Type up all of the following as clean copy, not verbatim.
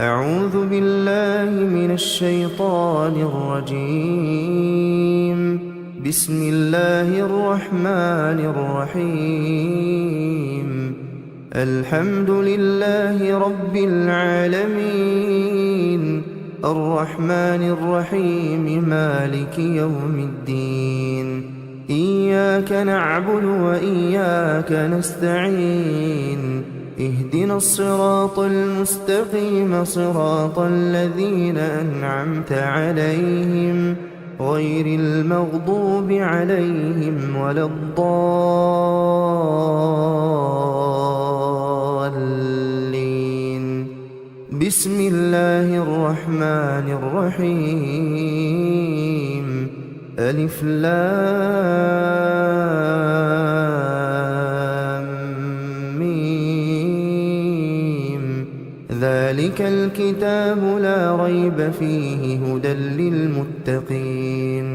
أعوذ بالله من الشيطان الرجيم. بسم الله الرحمن الرحيم. الحمد لله رب العالمين، الرحمن الرحيم، مالك يوم الدين. إياك نعبد وإياك نستعين. اهدنا الصراط المستقيم، صراط الذين أنعمت عليهم غير المغضوب عليهم ولا الضالين. بسم الله الرحمن الرحيم. ألف لام ميم. ذلك الكتاب لا ريب فيه هدى للمتقين،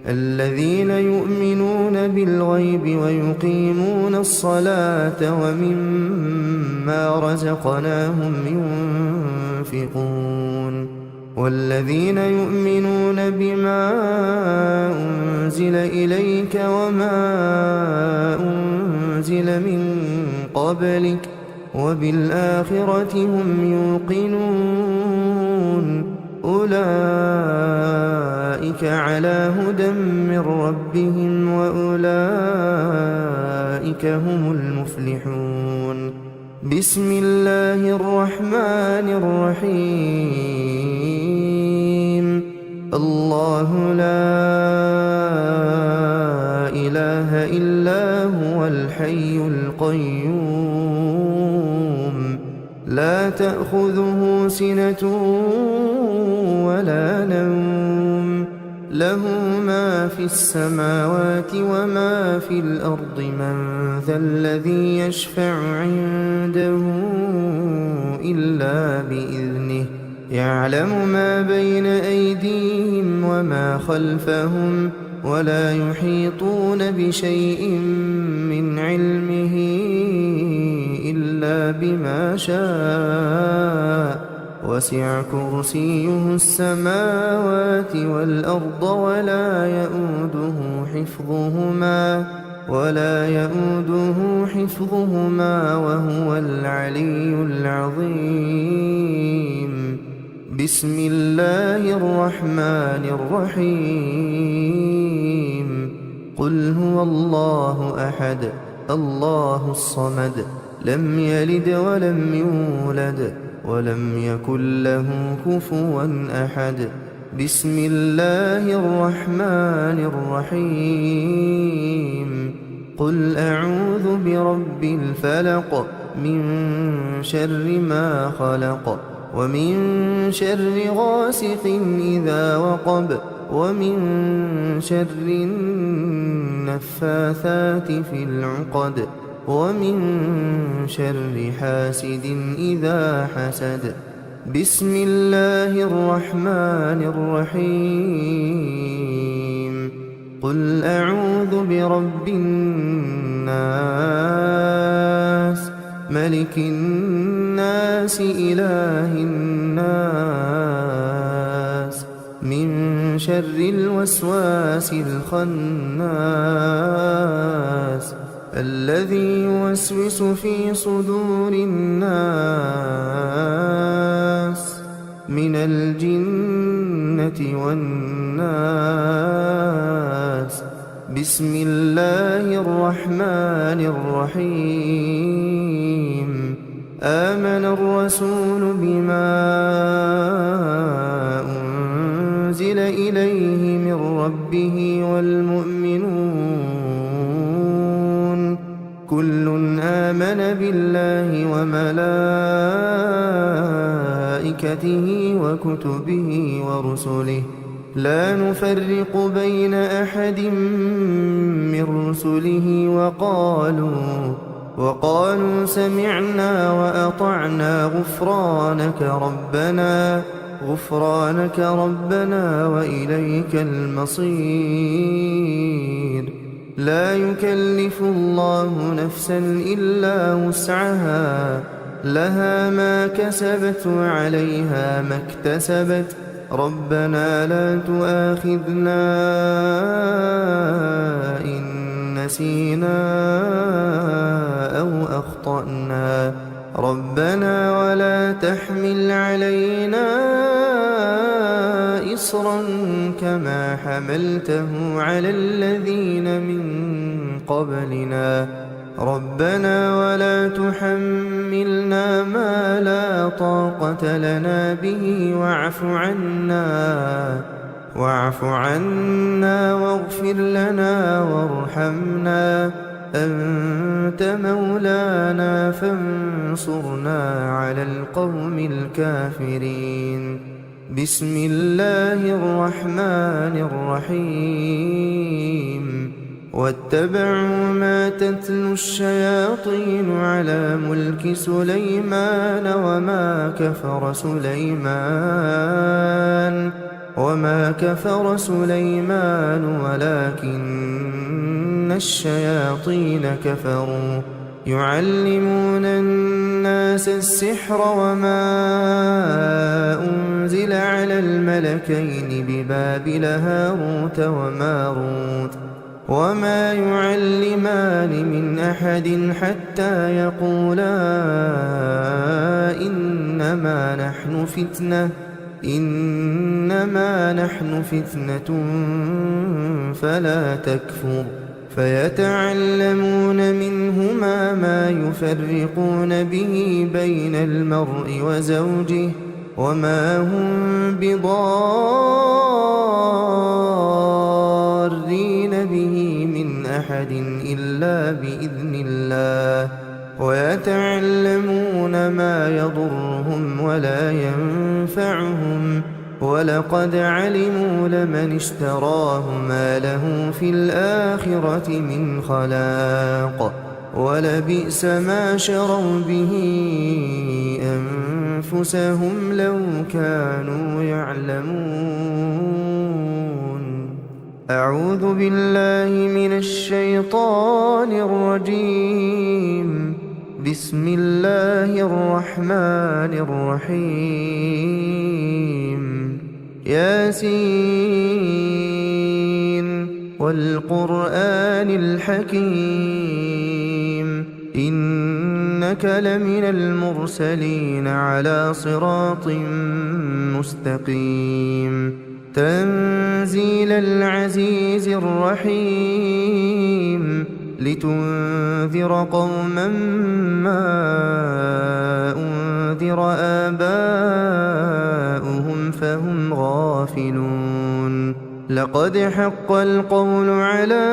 الذين يؤمنون بالغيب ويقيمون الصلاة ومما رزقناهم ينفقون، والذين يؤمنون بما أنزل إليك وما أنزل من قبلك وبالآخرة هم يوقنون، أولئك على هدى من ربهم وأولئك هم المفلحون. بسم الله الرحمن الرحيم. الله لا إله إلا هو الحي القيوم، لا تأخذه سنة ولا نوم، له ما في السماوات وما في الأرض. من ذا الذي يشفع عنده إلا بإذنه، يعلم ما بين أيديهم وما خلفهم، ولا يحيطون بشيء من علمه إلا بما شاء، وسع كرسيه السماوات والأرض ولا يؤوده حفظهما وهو العلي العظيم. بسم الله الرحمن الرحيم. قل هو الله أحد، الله الصمد، لم يلد ولم يولد ولم يكن له كفوا أحد. بسم الله الرحمن الرحيم. قل أعوذ برب الفلق، من شر ما خلق، ومن شر غاسق إذا وقب، ومن شر النفاثات في العقد، ومن شر حاسد إذا حسد. بسم الله الرحمن الرحيم. قل أعوذ برب الناس، ملك الناس، إله الناس، من شر الوسواس الخناس، الذي يوسوس في صدور الناس من الجنة والناس. بسم الله الرحمن الرحيم. آمن الرسول بما أنزل إليه من ربه والمؤمنون، كل آمن بالله وملائكته وكتبه ورسله، لا نفرق بين أحد من رسله، وقالوا سمعنا وأطعنا، غفرانك ربنا وإليك المصير. لا يكلف الله نفسا إلا وسعها، لها ما كسبت وعليها ما اكتسبت ربنا لا تؤاخذنا إن نسينا أو أخطأنا ربنا ولا تحمل علينا إصرا كما حملته على الذين من قبلنا ربنا ولا تحملنا ما لا طاقة لنا به واعف عنا واغفر لنا وارحمنا أنت مولانا فانصرنا على القوم الكافرين بسم الله الرحمن الرحيم واتبعوا ما تتلو الشياطين على ملك سليمان وما كفر سليمان ولكن الشياطين كفروا يعلمون الناس السحر وما أنزل على الملكين ببابل هاروت وماروت وما يعلمان من أحد حتى يقولا إنما نحن فتنة فلا تكفر فيتعلمون منهما ما يفرقون به بين المرء وزوجه وما هم بضارين به من أحد إلا بإذن الله ويتعلمون ما يضرهم ولا ينفعهم ولقد علموا لمن اشتراه ما له في الآخرة من خلاق ولبئس ما شروا به أنفسهم لو كانوا يعلمون أعوذ بالله من الشيطان الرجيم بسم الله الرحمن الرحيم ياسين والقرآن الحكيم إنك لمن المرسلين على صراط مستقيم تنزيل العزيز الرحيم لتنذر قوما ما أنذر آباؤهم فهم غافلون لقد حق القول على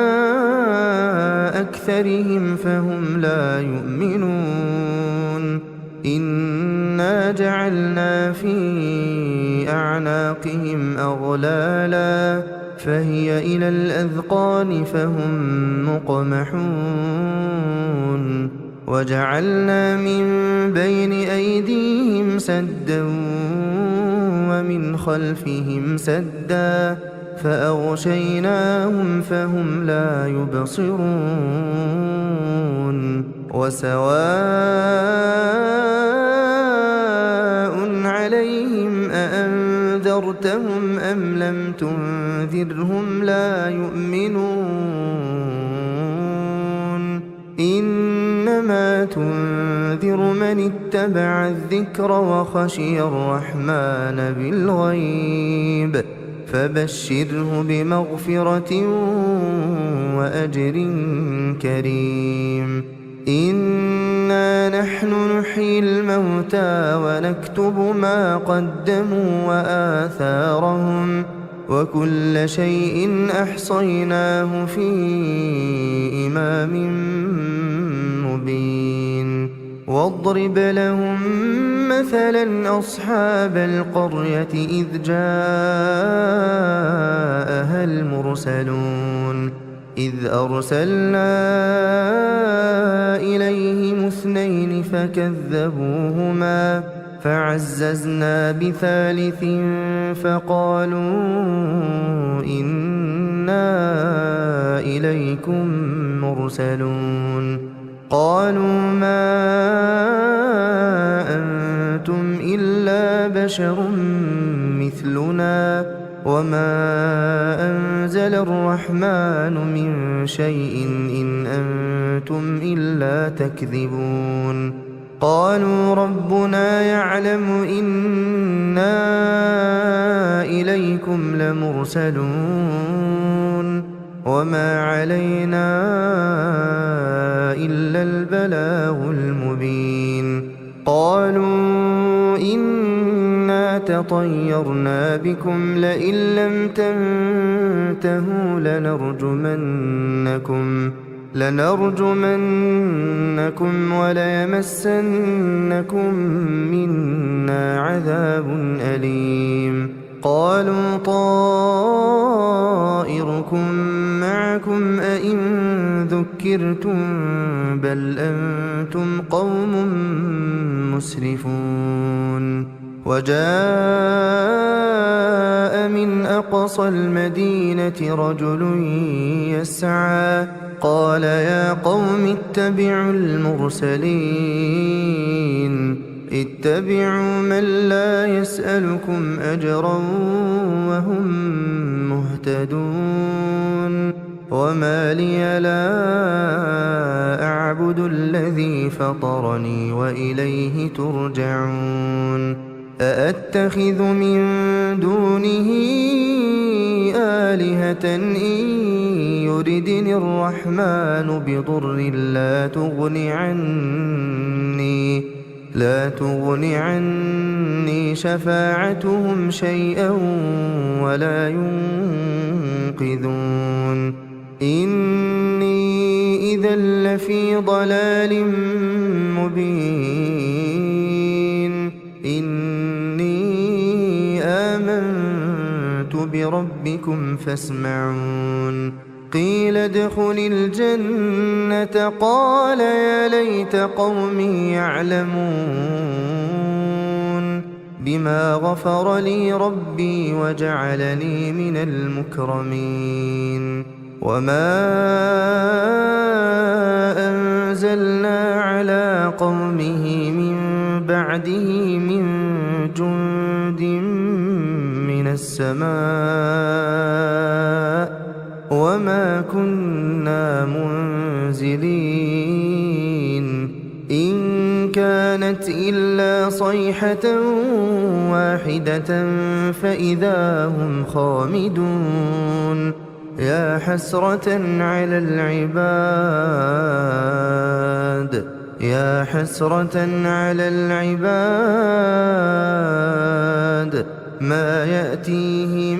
أكثرهم فهم لا يؤمنون إنا جعلنا في أعناقهم أغلالا فهي إلى الأذقان فهم مقمحون وجعلنا من بين أيديهم سدا ومن خلفهم سدا فأغشيناهم فهم لا يبصرون وسواء عليهم أأنذرتهم أم لم تنذرهم لا يؤمنون إنما تنذر من اتبع الذكر وخشي الرحمن بالغيب فبشره بمغفرة وأجر كريم إنا نحن نحيي الموتى ونكتب ما قدموا وآثارهم وكل شيء أحصيناه في إمام مبين واضرب لهم مثلا أصحاب القرية إذ جاءها المرسلون إذ أرسلنا إليهم اثنين فكذبوهما فعززنا بثالث فقالوا إنا إليكم مرسلون قالوا ما أنتم إلا بشر مثلنا وما أنزل الرحمن من شيء إن أنتم إلا تكذبون قالوا ربنا يعلم إنا إليكم لمرسلون وما علينا إلا البلاغ المبين قالوا إنا تطيرنا بكم لئن لم تنتهوا لنرجمنكم وليمسنكم منا عذاب أليم قالوا طائركم معكم أئن ذكرتم بل أنتم قوم مسرفون وجاء من أقصى المدينة رجل يسعى قال يا قوم اتبعوا المرسلين اتبعوا من لا يسألكم أجرا وهم مهتدون وما لي لا أعبد الذي فطرني وإليه ترجعون أأتخذ من دونه آلهة إن يردني الرحمن بضر لا تغن عني شفاعتهم شيئا ولا ينقذون إني إذا لفي ضلال مبين إني آمنت بربكم فاسمعون قيل ادخل الجنة قال يا ليت قومي يعلمون بما غفر لي ربي وجعلني من المكرمين وما أنزلنا على قومه من بعده من جند من السماء وما كنا منزلين إن كانت إلا صيحة واحدة فإذا هم خامدون يا حسرة على العباد ما يأتيهم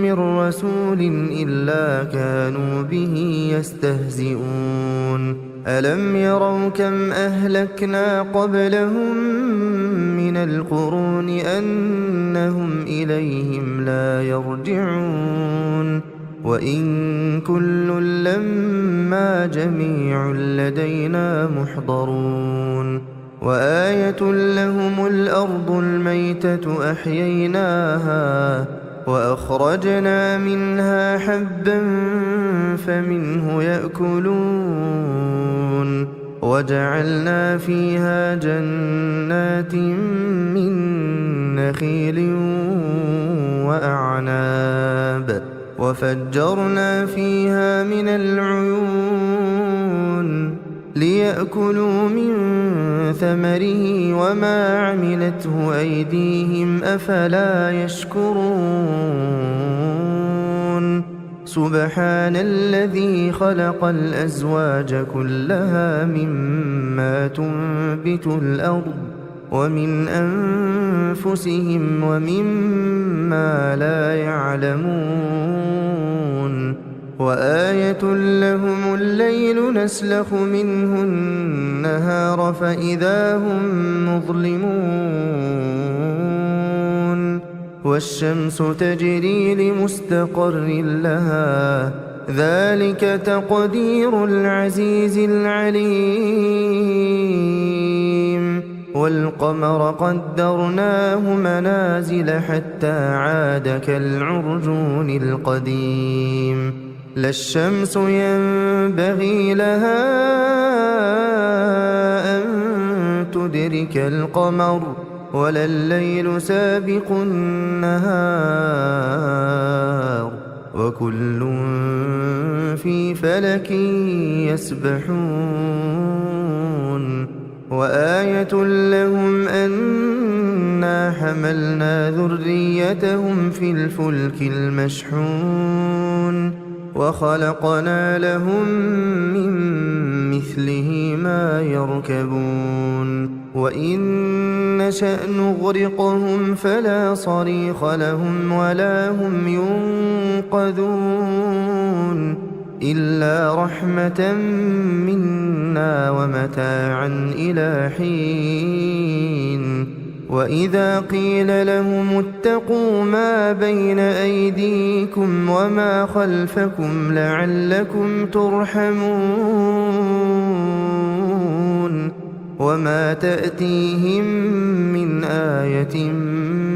من رسول إلا كانوا به يستهزئون ألم يروا كم أهلكنا قبلهم من القرون أنهم إليهم لا يرجعون وإن كل لما جميع لدينا محضرون وآية لهم الأرض الميتة أحييناها وأخرجنا منها حبا فمنه يأكلون وجعلنا فيها جنات من نخيل وأعناب وفجرنا فيها من العيون ليأكلوا من ثمره وما عملته أيديهم أفلا يشكرون سبحان الذي خلق الأزواج كلها مما تنبت الأرض ومن أنفسهم ومما لا يعلمون وآية لهم الليل نسلخ منه النهار فإذا هم مظلمون والشمس تجري لمستقر لها ذلك تقدير العزيز العليم والقمر قدرناه منازل حتى عاد كالعرجون القديم لا الشمس ينبغي لها أن تدرك القمر ولا الليل سابق النهار وكل في فلك يسبحون وآية لهم أنا حملنا ذريتهم في الفلك المشحون وخلقنا لهم من مثله ما يركبون وإن نشأ نغرقهم فلا صريخ لهم ولا هم ينقذون إلا رحمة منا ومتاعا إلى حين وإذا قيل لهم اتقوا ما بين أيديكم وما خلفكم لعلكم ترحمون وما تأتيهم من آية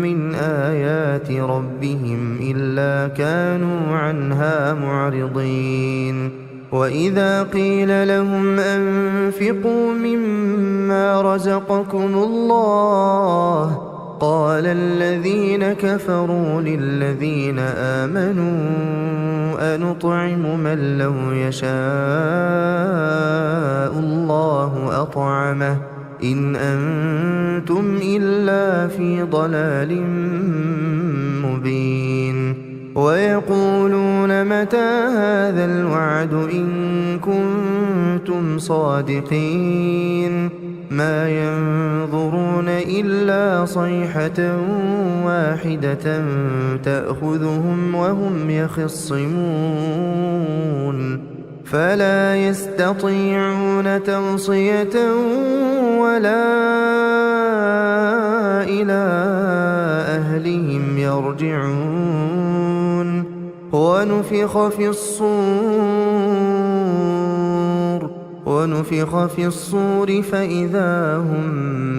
من آيات ربهم إلا كانوا عنها معرضين وإذا قيل لهم أنفقوا مما رزقكم الله قال الذين كفروا للذين آمنوا أنطعم من لو يشاء الله أطعمه إن أنتم إلا في ضلال مبين ويقولون متى هذا الوعد إن كنتم صادقين ما ينظرون إلا صيحة واحدة تأخذهم وهم يخصمون فلا يستطيعون توصية ولا إلى أهلهم يرجعون ونفخ في الصور فإذا هم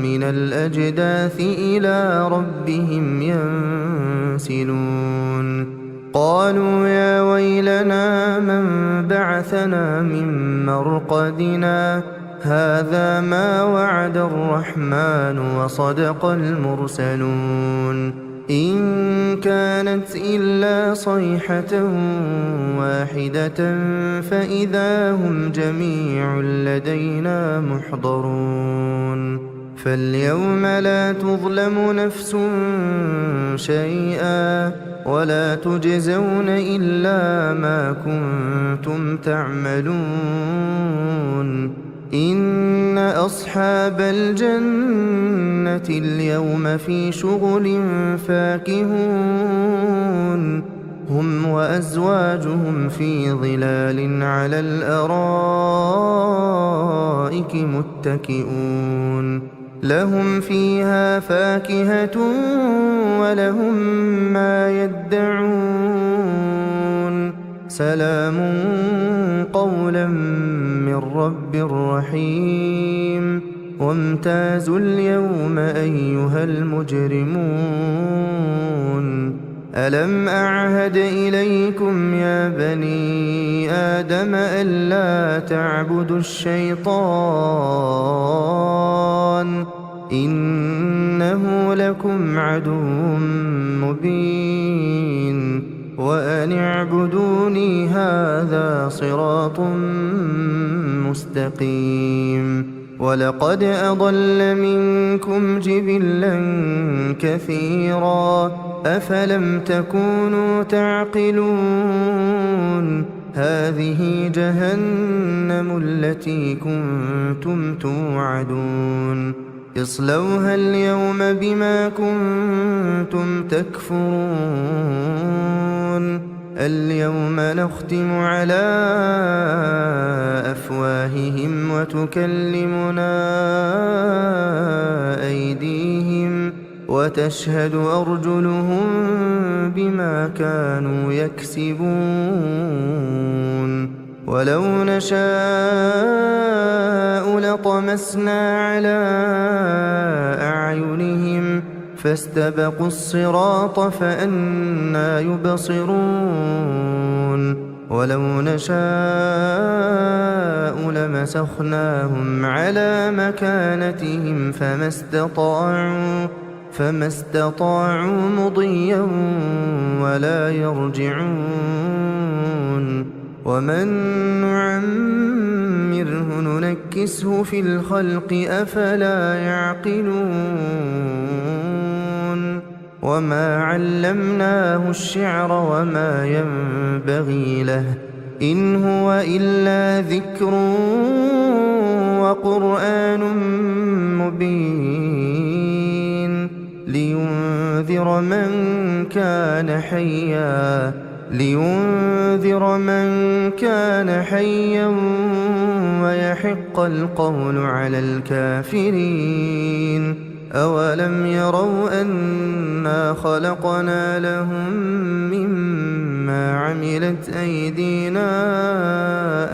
من الأجداث إلى ربهم ينسلون قالوا يا ويلنا من بعثنا من مرقدنا هذا ما وعد الرحمن وصدق المرسلون إن كانت إلا صيحة واحدة فإذا هم جميع لدينا محضرون فاليوم لا تظلم نفس شيئا ولا تجزون إلا ما كنتم تعملون إن أصحاب الجنة اليوم في شغل فاكهون هم وأزواجهم في ظلال على الأرائك متكئون لهم فيها فاكهة ولهم ما يدعون سلام قولا من رب رحيم وامتازوا اليوم أيها المجرمون ألم أعهد إليكم يا بني آدم ألا تعبدوا الشيطان إنه لكم عدو مبين وأن اعبدوني هذا صراط مستقيم ولقد أضل منكم جبلا كثيرا أفلم تكونوا تعقلون هذه جهنم التي كنتم توعدون اصلوها اليوم بما كنتم تكفرون اليوم نختم على أفواههم وتكلمنا أيديهم وتشهد أرجلهم بما كانوا يكسبون ولو نشاء لطمسنا على أعينهم فاستبقوا الصراط فأنى يبصرون ولو نشاء لمسخناهم على مكانتهم فما استطاعوا مضيا ولا يرجعون ومن نعمره ننكسه في الخلق أفلا يعقلون وما علمناه الشعر وما ينبغي له إن هو إلا ذكر وقرآن مبين لينذر من كان حيا ويحق القول على الكافرين أولم يروا أنا خلقنا لهم مما عملت أيدينا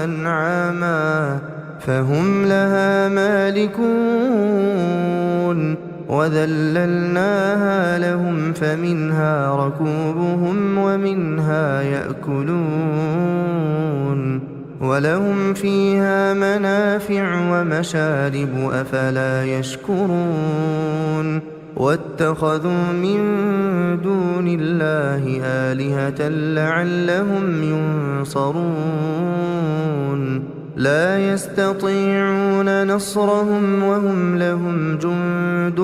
أنعاما فهم لها مالكون وذللناها لهم فمنها ركوبهم ومنها يأكلون ولهم فيها منافع ومشارب أفلا يشكرون واتخذوا من دون الله آلهة لعلهم ينصرون لا يستطيعون نصرهم وهم لهم جند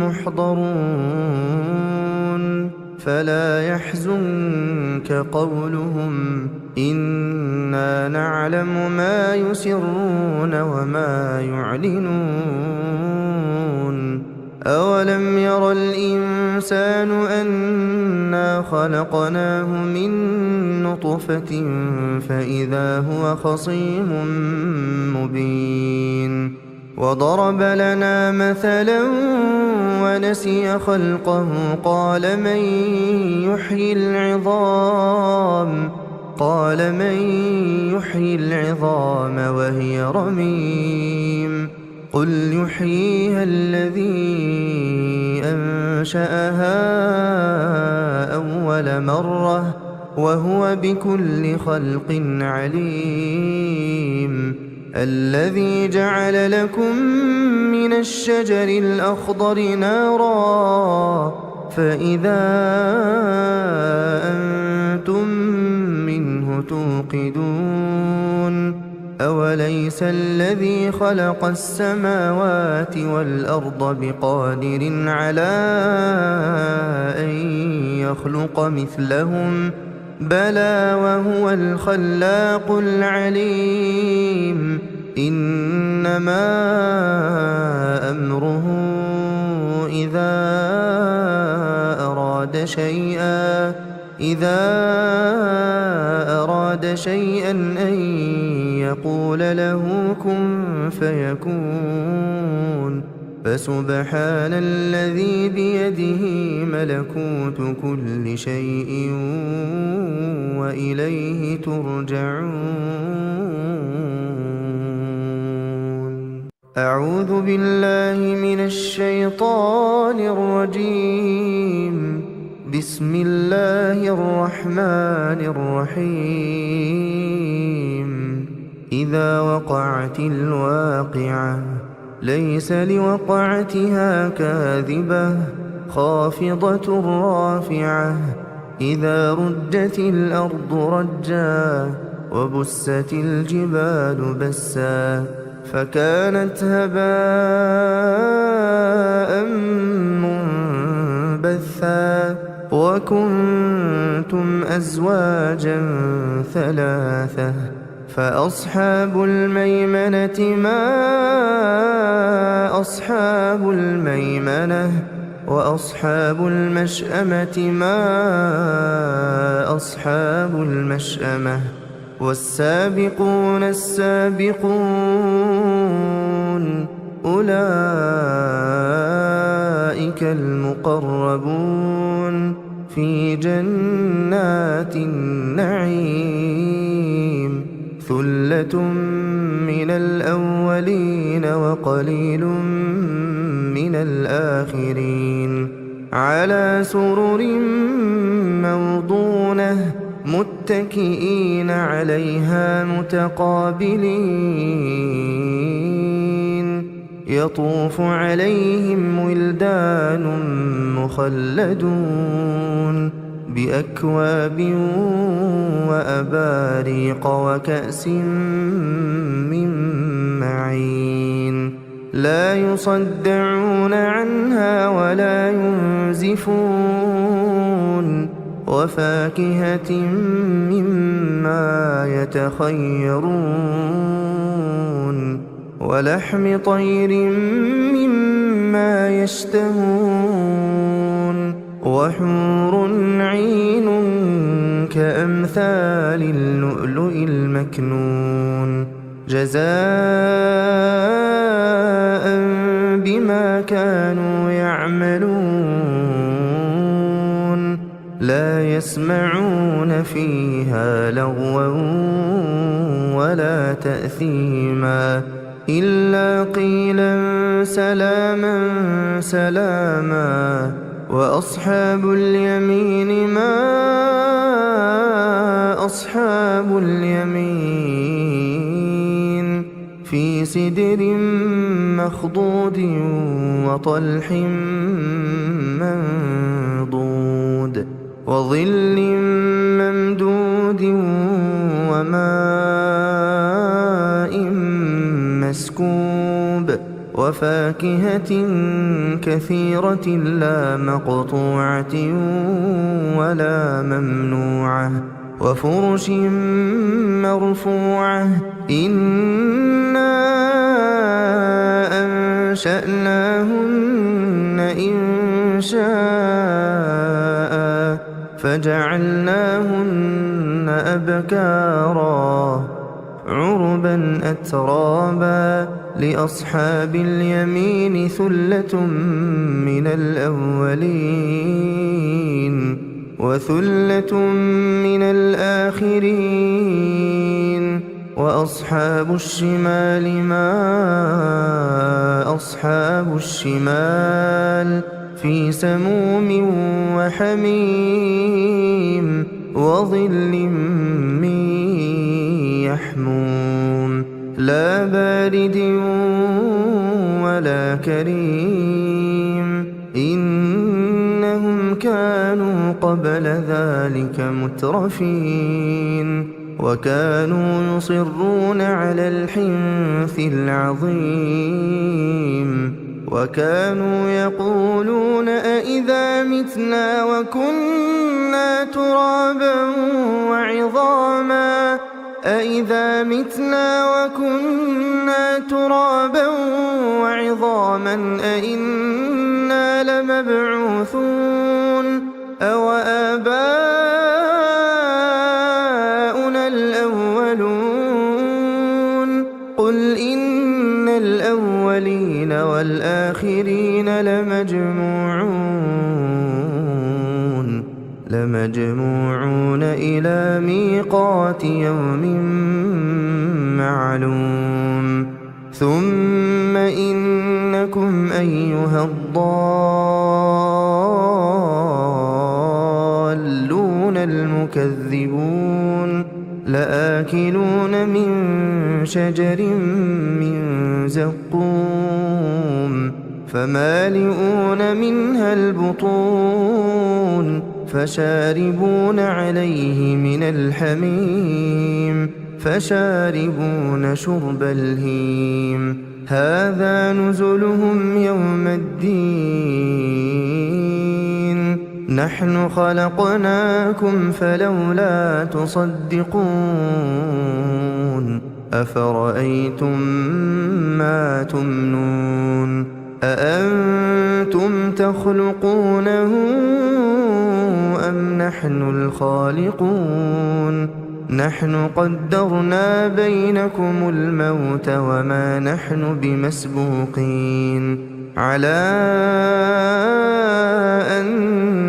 محضرون فلا يحزنك قولهم إنا نعلم ما يسرون وما يعلنون أولم ير الإنسان أنا خلقناه من نطفة فإذا هو خصيم مبين وضرب لنا مثلا ونسي خلقه قال من يحيي العظام وهي رميم قل يحييها الذي أنشأها أول مرة وهو بكل خلق عليم الذي جعل لكم من الشجر الأخضر نارا فإذا أنتم منه توقدون أوليس الذي خلق السماوات والأرض بقادر على أن يخلق مثلهم بلى وهو الخلاق العليم إنما أمره إذا أراد شيئا أن يقول له كن فيكون فسبحان الذي بيده ملكوت كل شيء وإليه ترجعون أعوذ بالله من الشيطان الرجيم بسم الله الرحمن الرحيم إذا وقعت الواقعة ليس لوقعتها كاذبة خافضة رافعة إذا رجت الأرض رجا وبست الجبال بسا فكانت هباء منبثا وكنتم أزواجا ثلاثة فأصحاب الميمنة ما أصحاب الميمنة وأصحاب المشأمة ما أصحاب المشأمة والسابقون السابقون أولئك المقربون في جنات النعيم ثلة من الأولين وقليل من الآخرين على سرر موضونة متكئين عليها متقابلين يطوف عليهم ولدان مخلدون بأكواب وأباريق وكأس من معين لا يصدعون عنها ولا ينزفون وفاكهة مما يتخيرون ولحم طير مما يشتهون وحور عين كأمثال اللؤلؤ المكنون جزاء بما كانوا يعملون لا يسمعون فيها لغوا ولا تأثيما إلا قيلا سلاما سلاما وأصحاب اليمين ما أصحاب اليمين في سدر مخضود وطلح منضود وظل ممدود وماء مسكوب وفاكهة كثيرة لا مقطوعة ولا ممنوعة وفرش مرفوعة إنا أنشأناهن إنشاء فجعلناهن أبكارا عربا أترابا لأصحاب اليمين ثلة من الأولين وثلة من الآخرين وأصحاب الشمال ما أصحاب الشمال في سموم وحميم وظل من يحموم لا بارد ولا كريم إنهم كانوا قبل ذلك مترفين وكانوا يصرون على الحنث العظيم وكانوا يقولون أئذا متنا وكنا ترابا وعظاما أئذا متنا وكنا ترابا وعظاما أئنا لمبعوثون أو آباؤنا الأولون قل إن الأولين والآخرين لمجموعون إلى ميقات يوم معلوم ثم إنكم أيها الضالون المكذبون لآكلون من شجر من زقوم فمالئون منها البطون فشاربون عليه من الحميم فشاربون شرب الهيم هذا نزلهم يوم الدين نحن خلقناكم فلولا تصدقون أفرأيتم ما تمنون أأنتم تخلقونه أم نحن الخالقون نحن قدرنا بينكم الموت وما نحن بمسبوقين على أن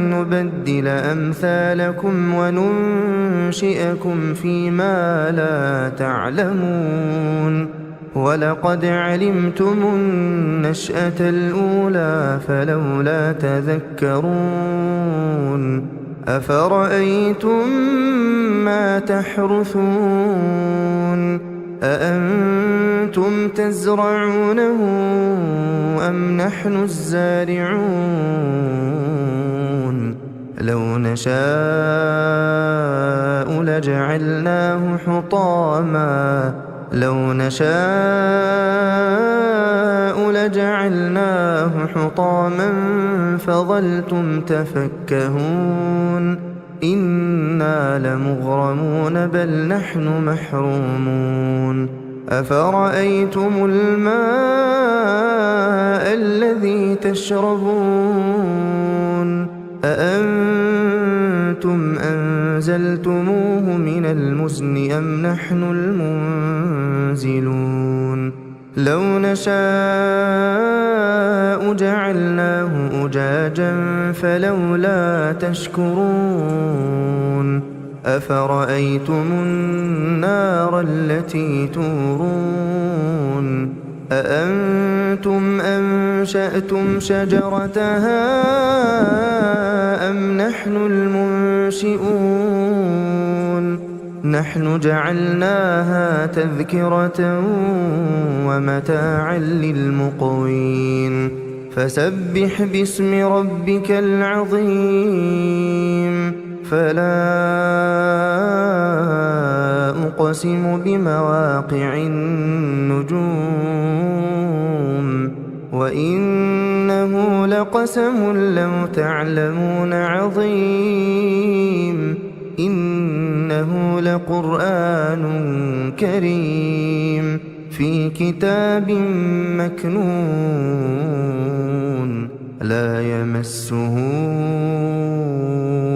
نبدل أمثالكم وننشئكم فيما لا تعلمون ولقد علمتم النشأة الأولى فلولا تذكرون أفرأيتم ما تحرثون أأنتم تزرعونه أم نحن الزارعون لو نشاء لجعلناه حطاما فظلتم تفكهون إنا لمغرمون بل نحن محرومون أفرأيتم الماء الذي تشربون أأنتم أنزلتموه من المزن أم نحن المنزلون لو نشاء جعلناه أجاجا فلولا تشكرون أفرأيتم النار التي تورون أأنتم أنشأتم شجرتها أم نحن المنشئون نحن جعلناها تذكرة ومتاعا للمقوين فسبح باسم ربك العظيم فلا أقسم بمواقع النجوم وإنه لقسم لو تعلمون عظيم إنه لقرآن كريم في كتاب مكنون لا يمسه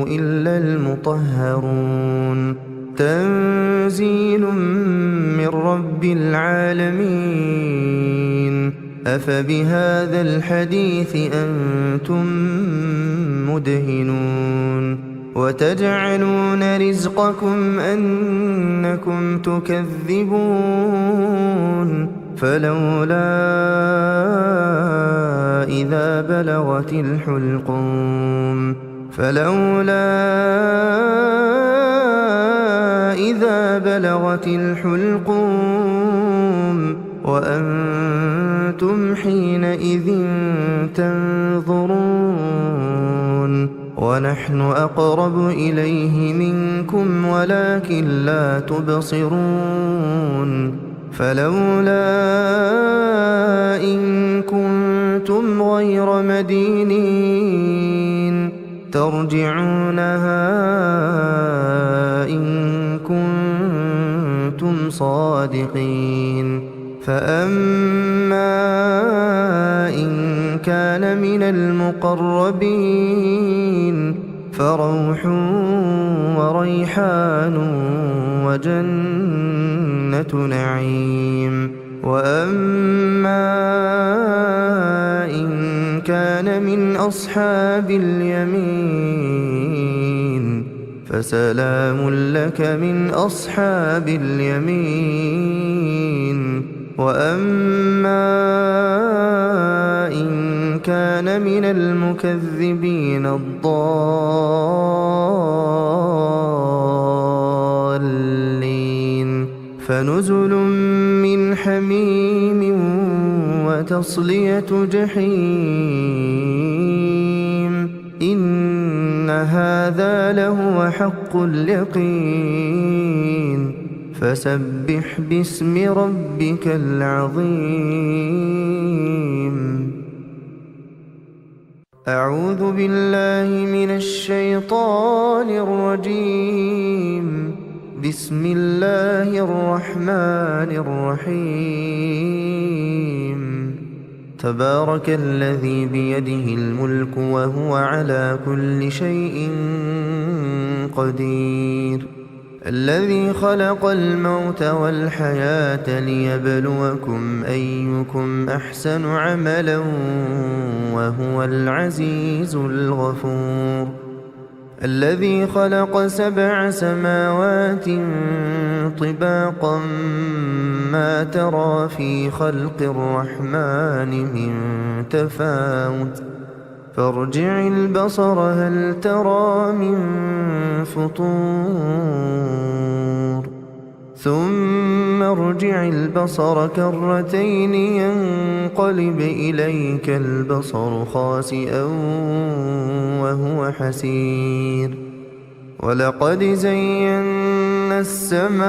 إلا المطهرون تنزيل من رب العالمين أفبهذا الحديث أنتم مدهنون وتجعلون رزقكم أنكم تكذبون فلولا إذا بلغت الحلقوم وأنتم حينئذ تنظرون ونحن أقرب إليه منكم ولكن لا تبصرون فلولا إن كنتم غير مدينين ترجعونها إن كنتم صادقين فأما إن كان من المقربين فروح وريحان وجنة نعيم وأما إن كان من أصحاب اليمين فسلام لك من أصحاب اليمين وأما إن كان من المكذبين الضالين فنزل من حميم وتصلية جحيم إن هذا لهو حق اليقين فسبح باسم ربك العظيم أعوذ بالله من الشيطان الرجيم بسم الله الرحمن الرحيم تبارك الذي بيده الملك وهو على كل شيء قدير الذي خلق الموت والحياة ليبلوكم أيكم أحسن عملا وهو العزيز الغفور الذي خلق 7 سماوات طباقا ما ترى في خلق الرحمن من تفاوت فارجع البصر هل ترى من فطور ثم ارجع البصر كرتين ينقلب إليك البصر خاسئا وهو حسير ولقد زينا السماء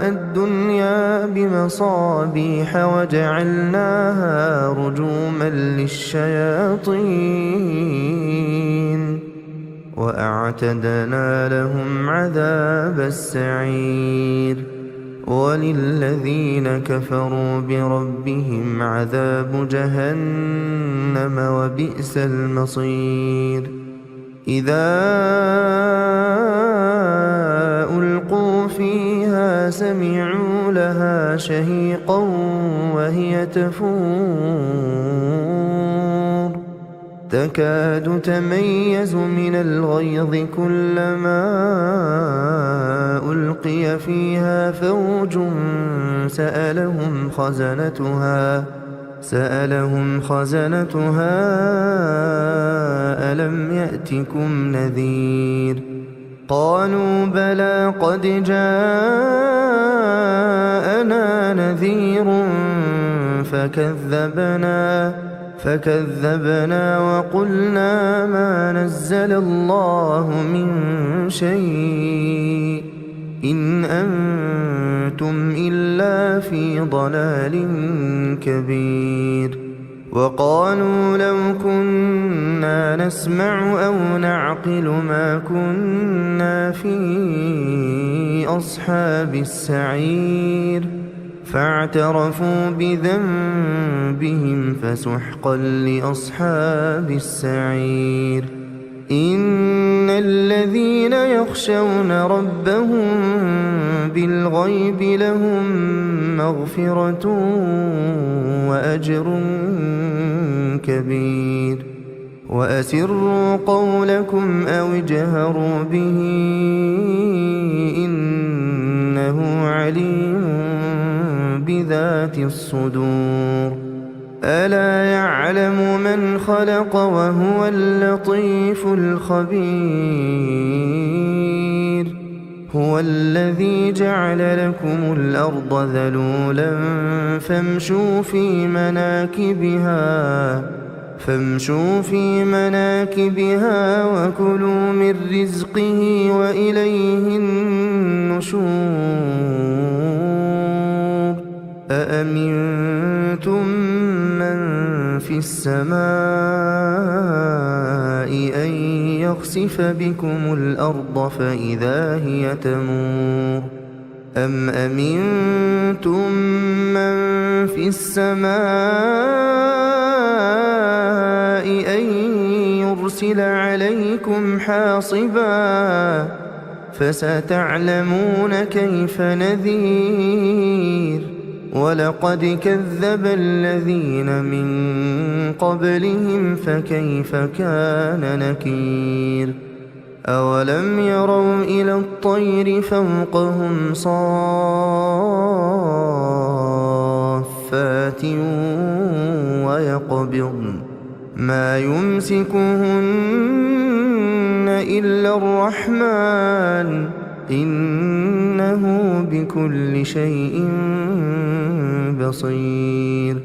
الدنيا بمصابيح وجعلناها رجوما للشياطين وأعتدنا لهم عذاب السعير وللذين كفروا بربهم عذاب جهنم وبئس المصير إذا ألقوا فيها سمعوا لها شهيقا وهي تفور تكاد تميز من الغيظ كلما ألقي فيها فوج سألهم خزنتها ألم يأتكم نذير قالوا بلى قد جاءنا نذير فكذبنا وقلنا ما نزل الله من شيء إن أنتم إلا في ضلال كبير وقالوا لو كنا نسمع أو نعقل ما كنا في أصحاب السعير فاعترفوا بذنبهم فسحقا لأصحاب السعير إن الذين يخشون ربهم بالغيب لهم مغفرة وأجر كبير وأسروا قولكم أو اجهروا به إنه عليم بذات الصدور ألا يعلم من خلق وهو اللطيف الخبير هو الذي جعل لكم الأرض ذلولا فامشوا في مناكبها وكلوا من رزقه وإليه النشور أأمنتم من في السماء أن يخسف بكم الأرض فإذا هي تمور أم أمنتم من في السماء أن يرسل عليكم حاصبا فستعلمون كيف نذير ولقد كذب الذين من قبلهم فكيف كان نكير أولم يروا إلى الطير فوقهم صافات ويقبضن ما يمسكهن إلا الرحمن إنه بكل شيء بصير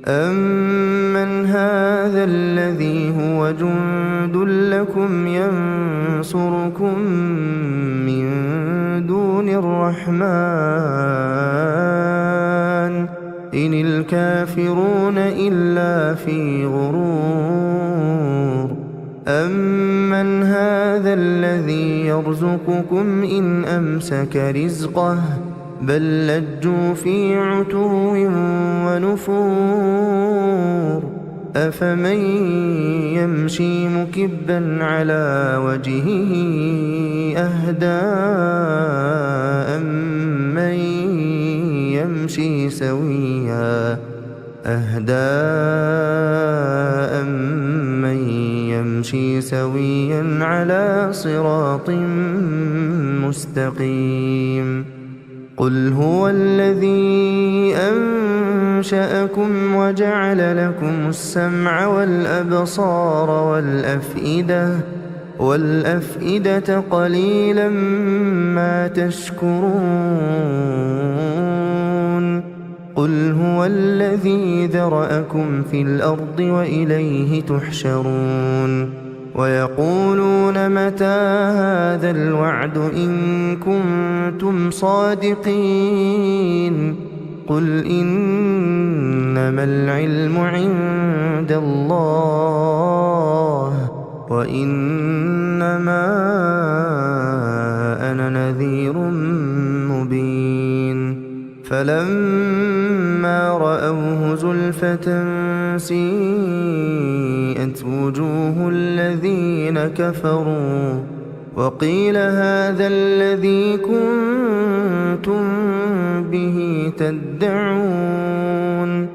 أمن هذا الذي هو جند لكم ينصركم من دون الرحمن إن الكافرون إلا في غرور أمن هذا الذي يرزقكم إن أمسك رزقه بل لجوا في عتو ونفور أفمن يمشي مكبا على وجهه أهدى أمن يمشي سويا على صراط مستقيم قل هو الذي أنشأكم وجعل لكم السمع والأبصار والأفئدة قليلا ما تشكرون قل هو الذي ذرأكم في الأرض وإليه تحشرون ويقولون متى هذا الوعد إن كنتم صادقين قل إنما العلم عند الله وإنما أنا نذير مبين فلما رأوه زلفة سيئت وجوه الذين كفروا وقيل هذا الذي كنتم به تدعون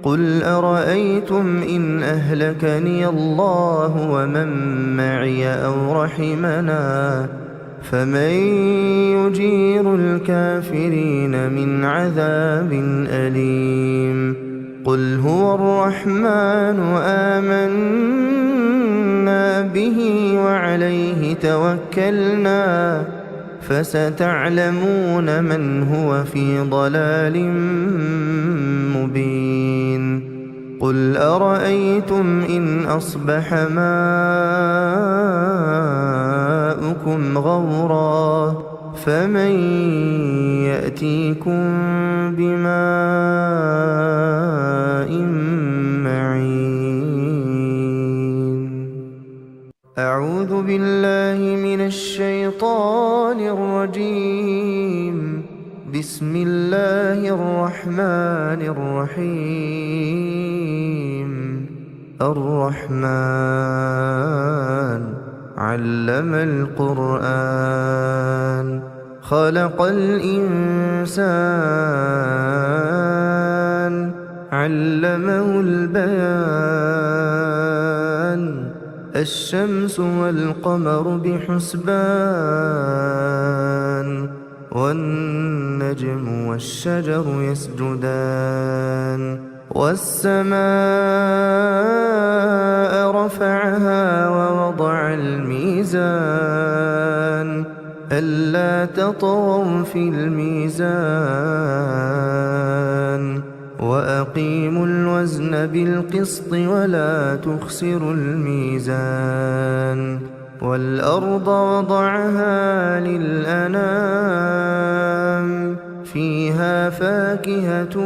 قل أرأيتم إن أهلكني الله ومن معي أو رحمنا فمن يجير الكافرين من عذاب أليم قل هو الرحمن آمنا به وعليه توكلنا فستعلمون من هو في ضلال مبين قل أرأيتم إن أصبح ماؤكم غورا فمن يأتيكم بماء معين أعوذ بالله من الشيطان الرجيم بسم الله الرحمن الرحيم الرحمن علم القرآن خلق الإنسان علمه البيان الشمس والقمر بحسبان والنجم والشجر يسجدان والسماء رفعها ووضع الميزان ألا تطغوا في الميزان وأقيموا الوزن بالقسط ولا تخسروا الميزان والأرض وضعها للأنام فيها فاكهة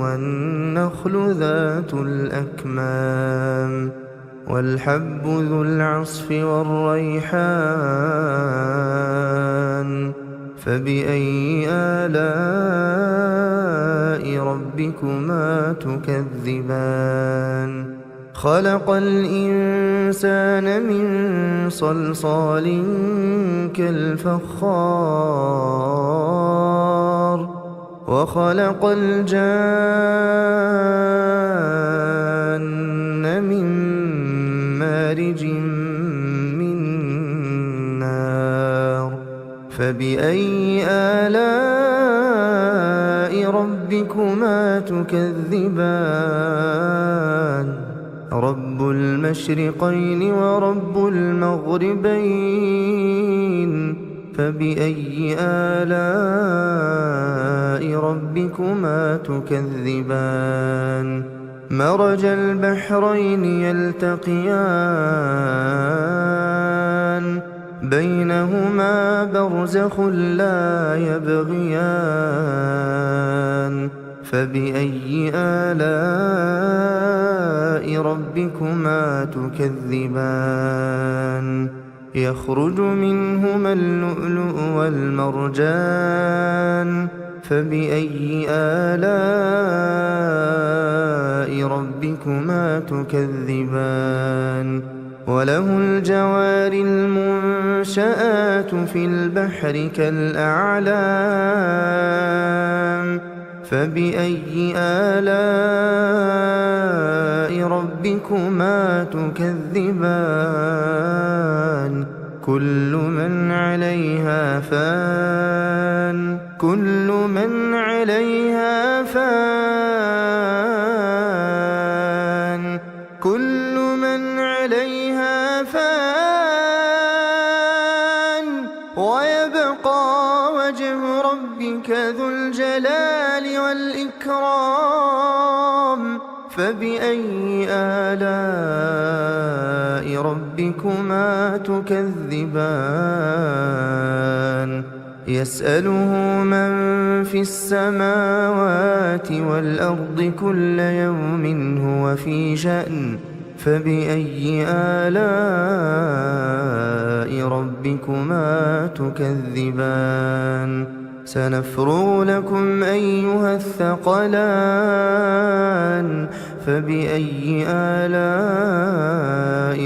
والنخل ذات الأكمام والحب ذو العصف والريحان فبأي آلاء ربكما تكذبان خلق الإنسان من صلصال كالفخار وخلق الجان من مارج من نار فبأي آلاء ربكما تكذبان رب المشرقين ورب المغربين فبأي آلاء ربكما تكذبان مرج البحرين يلتقيان بينهما برزخ لا يبغيان فبأي آلاء ربكما تكذبان يخرج منهما اللؤلؤ والمرجان فبأي آلاء ربكما تكذبان وله الجوار المنشآت في البحر كالأعلام فبأي آلاء ربكما تكذبان كل من عليها فان كل من عليها فان كل من عليها فان ويبقى وجه ربك ذو الجلال والإكرام فبأي آلاء ربكما تكذبان يسأله من في السماوات والأرض كل يوم هو في شأن فبأي آلاء ربكما تكذبان سنفرغ لكم أيها الثقلان فبأي آلاء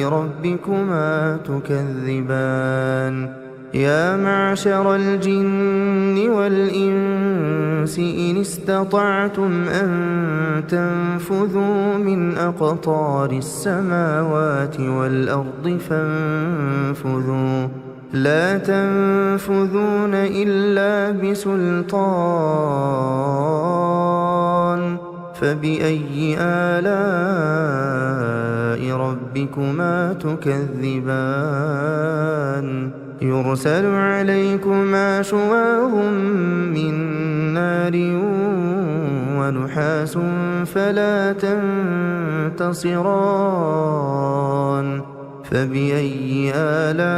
ربكما تكذبان يا معشر الجن والإنس إن استطعتم أن تنفذوا من أقطار السماوات والأرض فانفذوا لا تنفذون إلا بسلطان فبأي آلاء ربكما تكذبان يرسل عليكما شواظ من نار ونحاس فلا تنتصران فبأي آلاء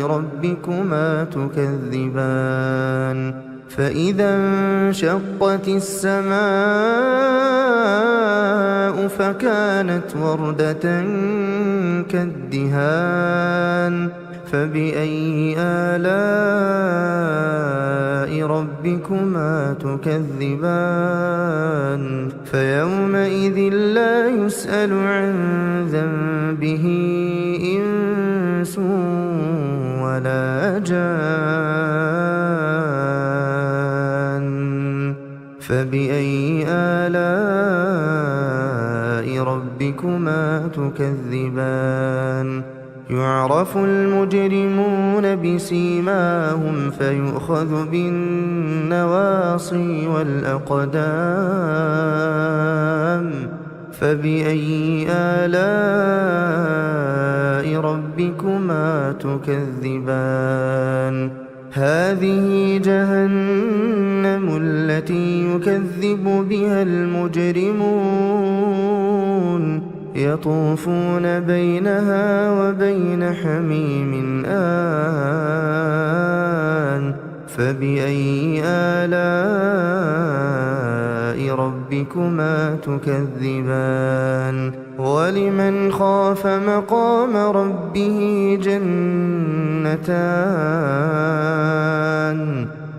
ربكما تكذبان فإذا انشقت السماء فكانت وردة كالدهان فبأي آلاء ربكما تكذبان فيومئذ لا يسأل عن ذنبه إنس ولا جان فبأي آلاء ربكما تكذبان يعرف المجرمون بسيماهم فيؤخذ بالنواصي والأقدام فبأي آلاء ربكما تكذبان هذه جهنم التي يكذب بها المجرمون يطوفون بينها وبين حميم آن فبأي آلاء ربكما تكذبان ولمن خاف مقام ربه جنتان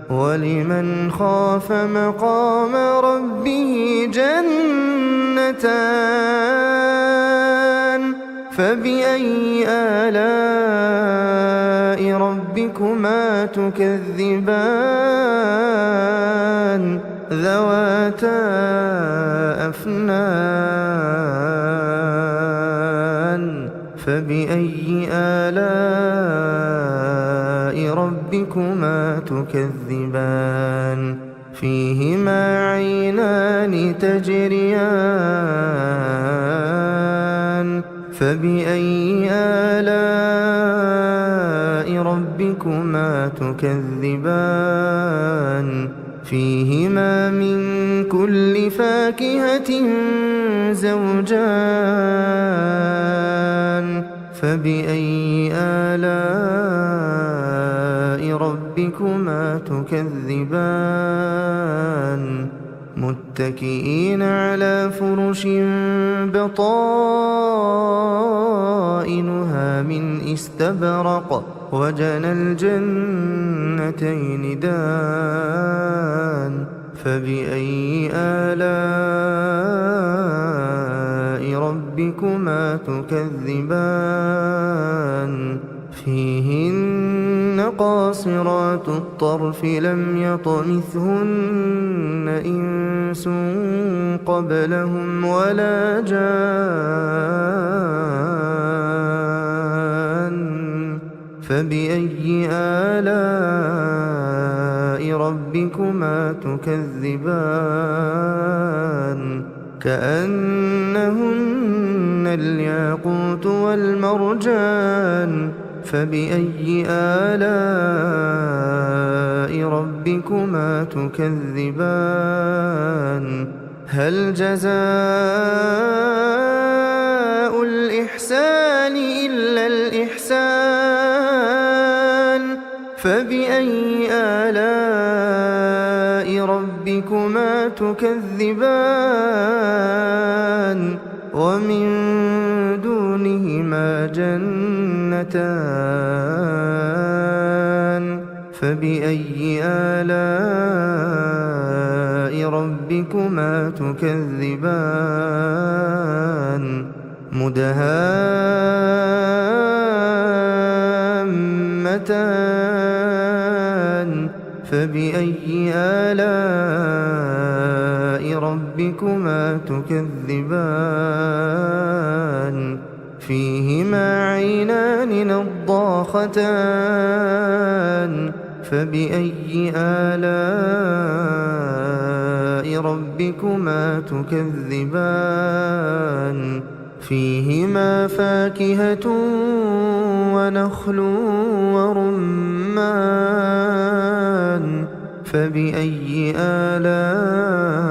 ولمن خاف مقام ربه جنتان فبأي آلاء ربكما تكذبان ذواتا أفنان فبأي آلاء ربكما تكذبان فيهما عينان تجريان فبأي آلاء ربكما تكذبان فيهما من كل فاكهة زوجان فبأي آلاء ربكما تكذبان متكئين على فرش بطائنها من استبرق وجنى الجنتين دان فبأي آلاء ربكما تكذبان فيهن قاصرات الطرف لم يطمثهن إنس قبلهم ولا جان فبأي آلاء ربكما تكذبان كأنهن الياقوت والمرجان فبأي آلاء ربكما تكذبان هل جزاء الإحسان إلا الإحسان فبأي آلاء ربكما تكذبان ومن دونهما جنتان فبأي آلاء ربكما تكذبان مدهامتان فبأي آلاء ربكما تكذبان فيهما عينان نضاختان فبأي آلاء ربكما تكذبان فيهما فاكهة ونخل ورمان فبأي آلاء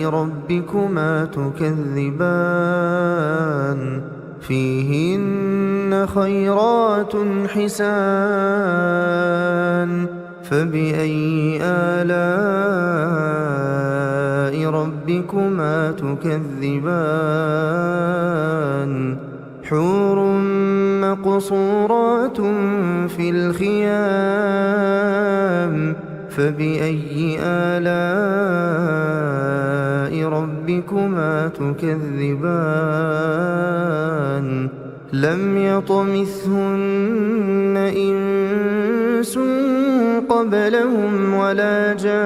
ربكما تكذبان فيهن خيرات حسان فبأي آلاء ربكما تكذبان حور مقصورات في الخيام فبأي آلاء ربكما تكذبان لم يطمثهن إنس قبلهم ولا جان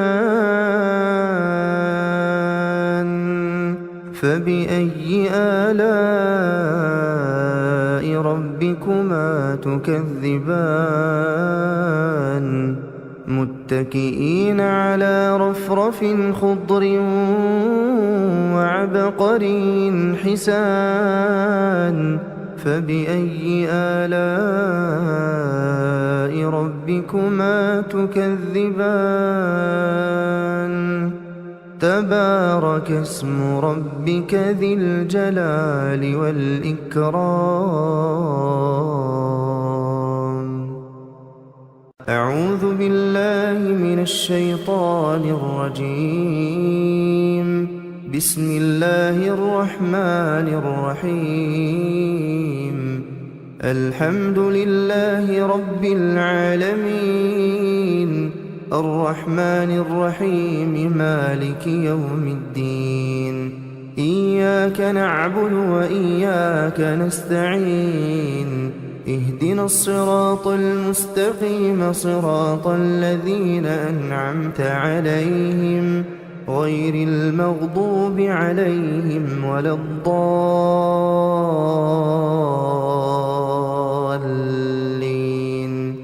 فبأي آلاء ربكما تكذبان متكئين على رفرف خضر وعبقري حسان فبأي آلاء ربكما تكذبان تبارك اسم ربك ذي الجلال والإكرام أعوذ بالله من الشيطان الرجيم بسم الله الرحمن الرحيم الحمد لله رب العالمين الرحمن الرحيم مالك يوم الدين إياك نعبد وإياك نستعين اهدنا الصراط المستقيم صراط الذين أنعمت عليهم غير المغضوب عليهم ولا الضالين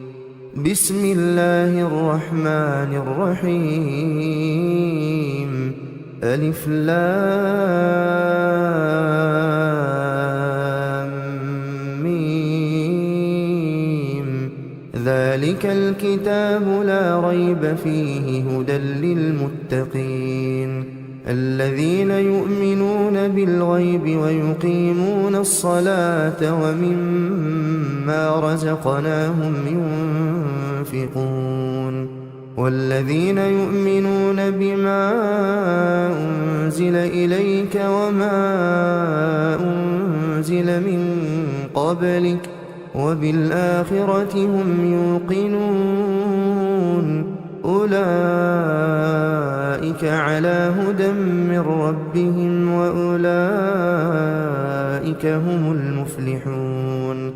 بسم الله الرحمن الرحيم ألف لام ميم ذلك الكتاب لا ريب فيه هدى للمتقين الذين يؤمنون بالغيب ويقيمون الصلاة ومما رزقناهم ينفقون والذين يؤمنون بما أنزل إليك وما أنزل من قبلك وبالآخرة هم يوقنون أولئك على هدى من ربهم وأولئك هم المفلحون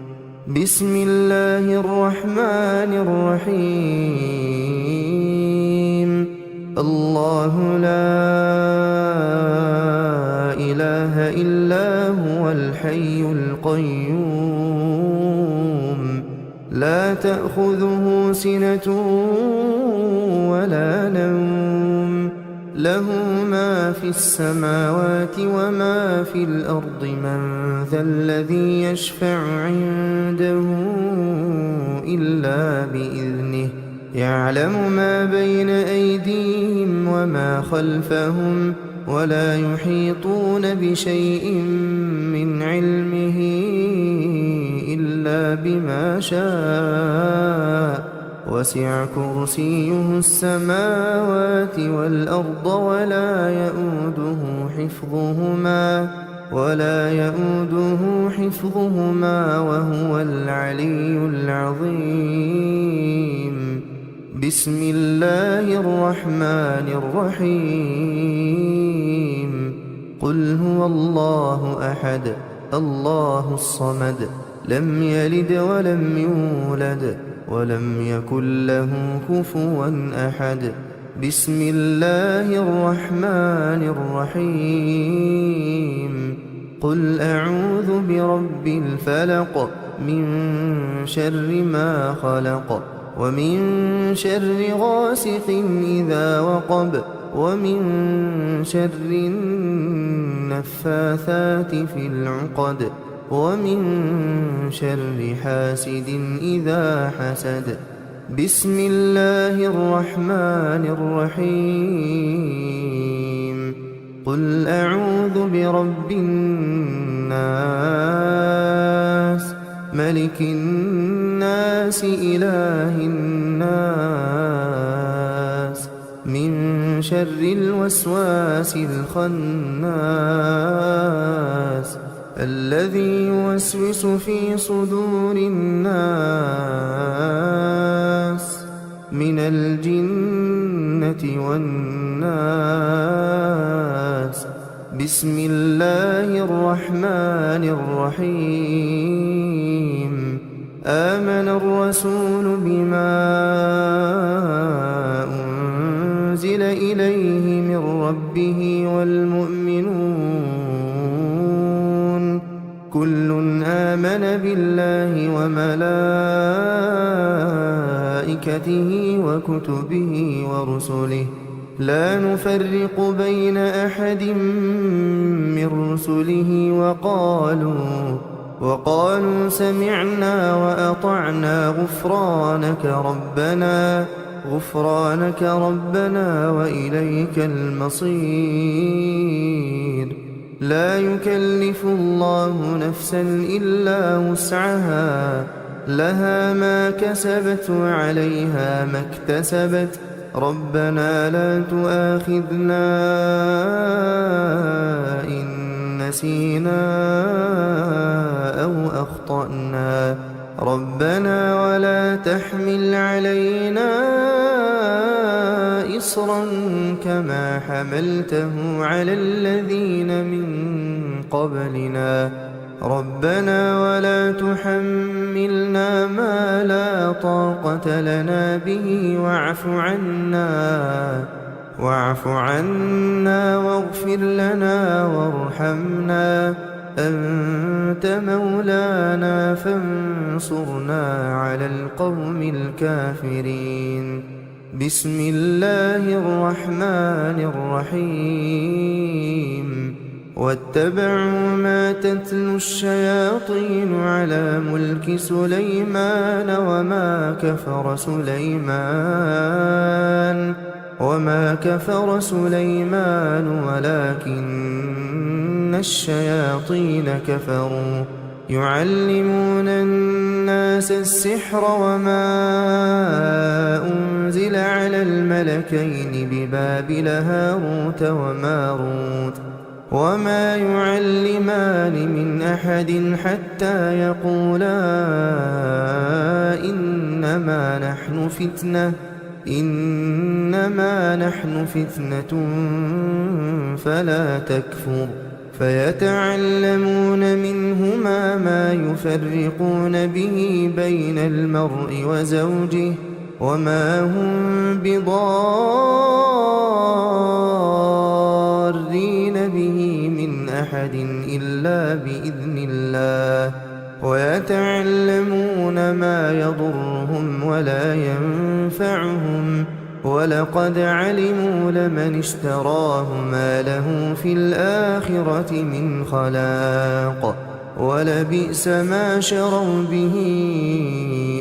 بسم الله الرحمن الرحيم الله لا إله إلا هو الحي القيوم لا تأخذه سنة ولا نوم له ما في السماوات وما في الأرض من ذا الذي يشفع عنده إلا بإذنه يعلم ما بين أيديهم وما خلفهم ولا يحيطون بشيء من علمه إلا بما شاء وسع كرسيه السماوات والأرض ولا يؤوده حفظهما وهو العلي العظيم بسم الله الرحمن الرحيم قل هو الله أحد الله الصمد لم يلد ولم يولد ولم يكن له كفوا أحد بسم الله الرحمن الرحيم قل أعوذ برب الفلق من شر ما خلق ومن شر غاسق إذا وقب ومن شر النفاثات في العقد ومن شر حاسد إذا حسد بسم الله الرحمن الرحيم قل أعوذ برب الناس ملك الناس إله الناس من شر الوسواس الخناس الذي يوسوس في صدور الناس من الجنة والناس بسم الله الرحمن الرحيم آمن الرسول بما أنزل إليه من ربه والمؤمنون كل آمن بالله وملائكته وكتبه ورسله لا نفرق بين أحد من رسله وقالوا سمعنا وأطعنا غفرانك ربنا وإليك المصير لا يكلف الله نفسا إلا وسعها لها ما كسبت وعليها ما اكتسبت ربنا لا تؤاخذنا إن نسينا أو أخطأنا ربنا ولا تحمل علينا إصرا كما حملته على الذين من قبلنا ربنا ولا تحملنا ما لا طاقة لنا به واعف عنا واغفر لنا وارحمنا أنت مولانا فانصرنا على القوم الكافرين بسم الله الرحمن الرحيم واتبعوا ما تتلو الشياطين على ملك سليمان وما كفر سليمان ولكن الشياطين كفروا يعلمون الناس السحر وما أنزل على الملكين ببابل هاروت وماروت وما يعلمان من أحد حتى يقولا إنما نحن فتنة فلا تكفر فيتعلمون منهما ما يفرقون به بين المرء وزوجه وما هم بضارين به من أحد إلا بإذن الله ويتعلمون ما يضرهم ولا ينفعهم ولقد علموا لمن اشتراه ما له في الآخرة من خلاق ولبئس ما شروا به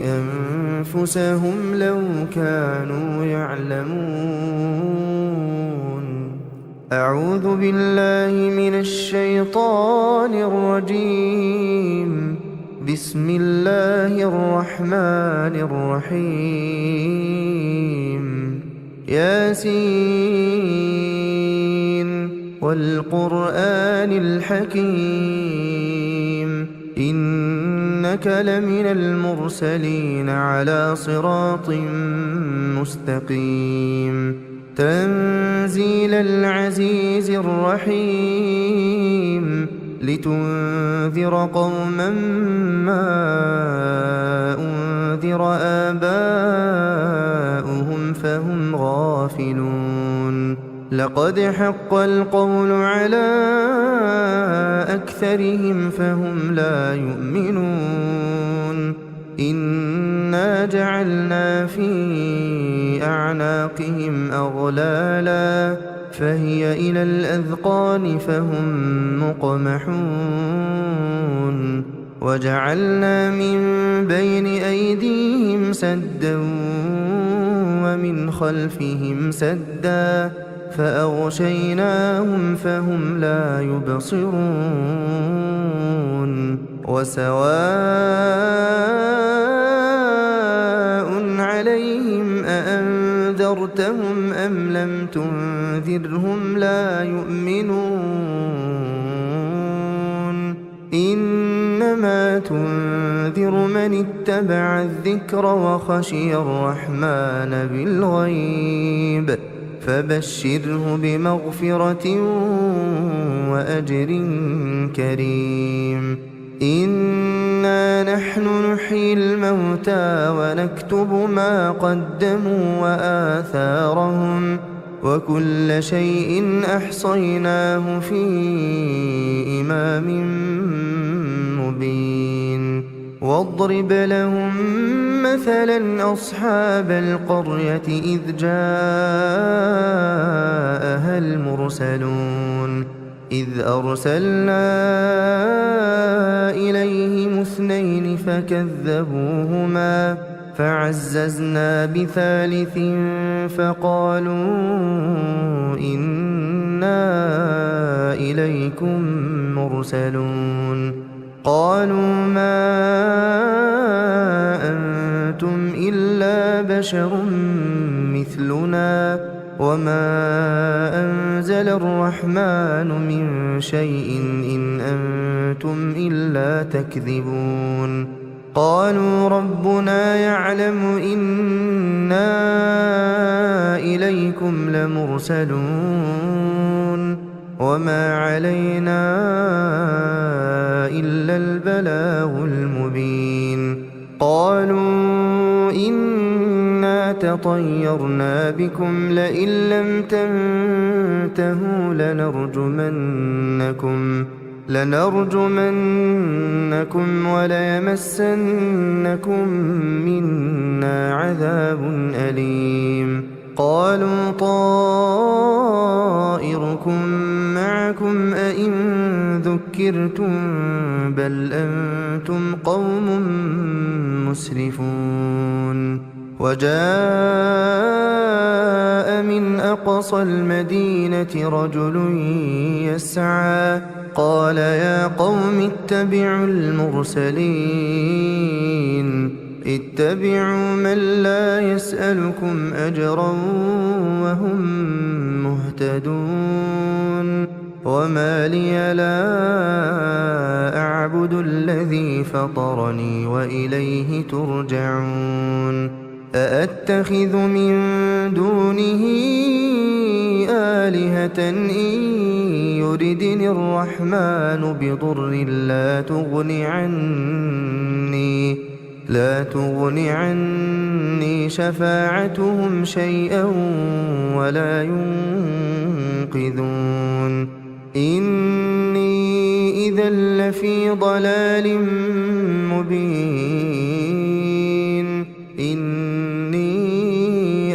أنفسهم لو كانوا يعلمون. أعوذ بالله من الشيطان الرجيم. بسم الله الرحمن الرحيم. ياسين والقرآن الحكيم إنك لمن المرسلين على صراط مستقيم تنزيل العزيز الرحيم لتنذر قوما ما أنذر آباؤهم فهم غافلون. لقد حق القول على أكثرهم فهم لا يؤمنون. إنا جعلنا في أعناقهم أغلالا فهي إلى الأذقان فهم مقمحون. وجعلنا من بين أيديهم سدا ومن خلفهم سدا فأغشيناهم فهم لا يبصرون. وسواء عليهم أأنذرتهم أم لم تنذرهم لا يؤمنون. إنما تنذر من اتبع الذكر وخشي الرحمن بالغيب فبشره بمغفرة وأجر كريم. إنا نحن نحيي الموتى ونكتب ما قدموا وآثارهم وكل شيء أحصيناه في إمام مبين. واضرب لهم مثلا أصحاب القرية إذ جاءها المرسلون إذ أرسلنا إليهم اثنين فكذبوهما فعززنا بثالث فقالوا إنا إليكم مرسلون. قالوا ما أنتم إلا بشر مثلنا وما أنزل الرحمن من شيء إن أنتم إلا تكذبون. قالوا ربنا يعلم إنا إليكم لمرسلون وما علينا إلا البلاغ المبين. قالوا إنا تطيرنا بكم لئن لم تنتهوا لنرجمنكم وليمسنكم منا عذاب أليم. قالوا طائركم معكم أئن ذكرتم بل أنتم قوم مسرفون. وجاء من أقصى المدينة رجل يسعى قال يا قوم اتبعوا المرسلين اتبعوا من لا يسألكم أجرا وهم مهتدون. وما لي لا أعبد الذي فطرني وإليه ترجعون. أأتخذ من دونه آلهة إن يردني الرحمن بضر لا تغن عني شفاعتهم شيئا ولا ينقذون. إني إذا لفي ضلال مبين إني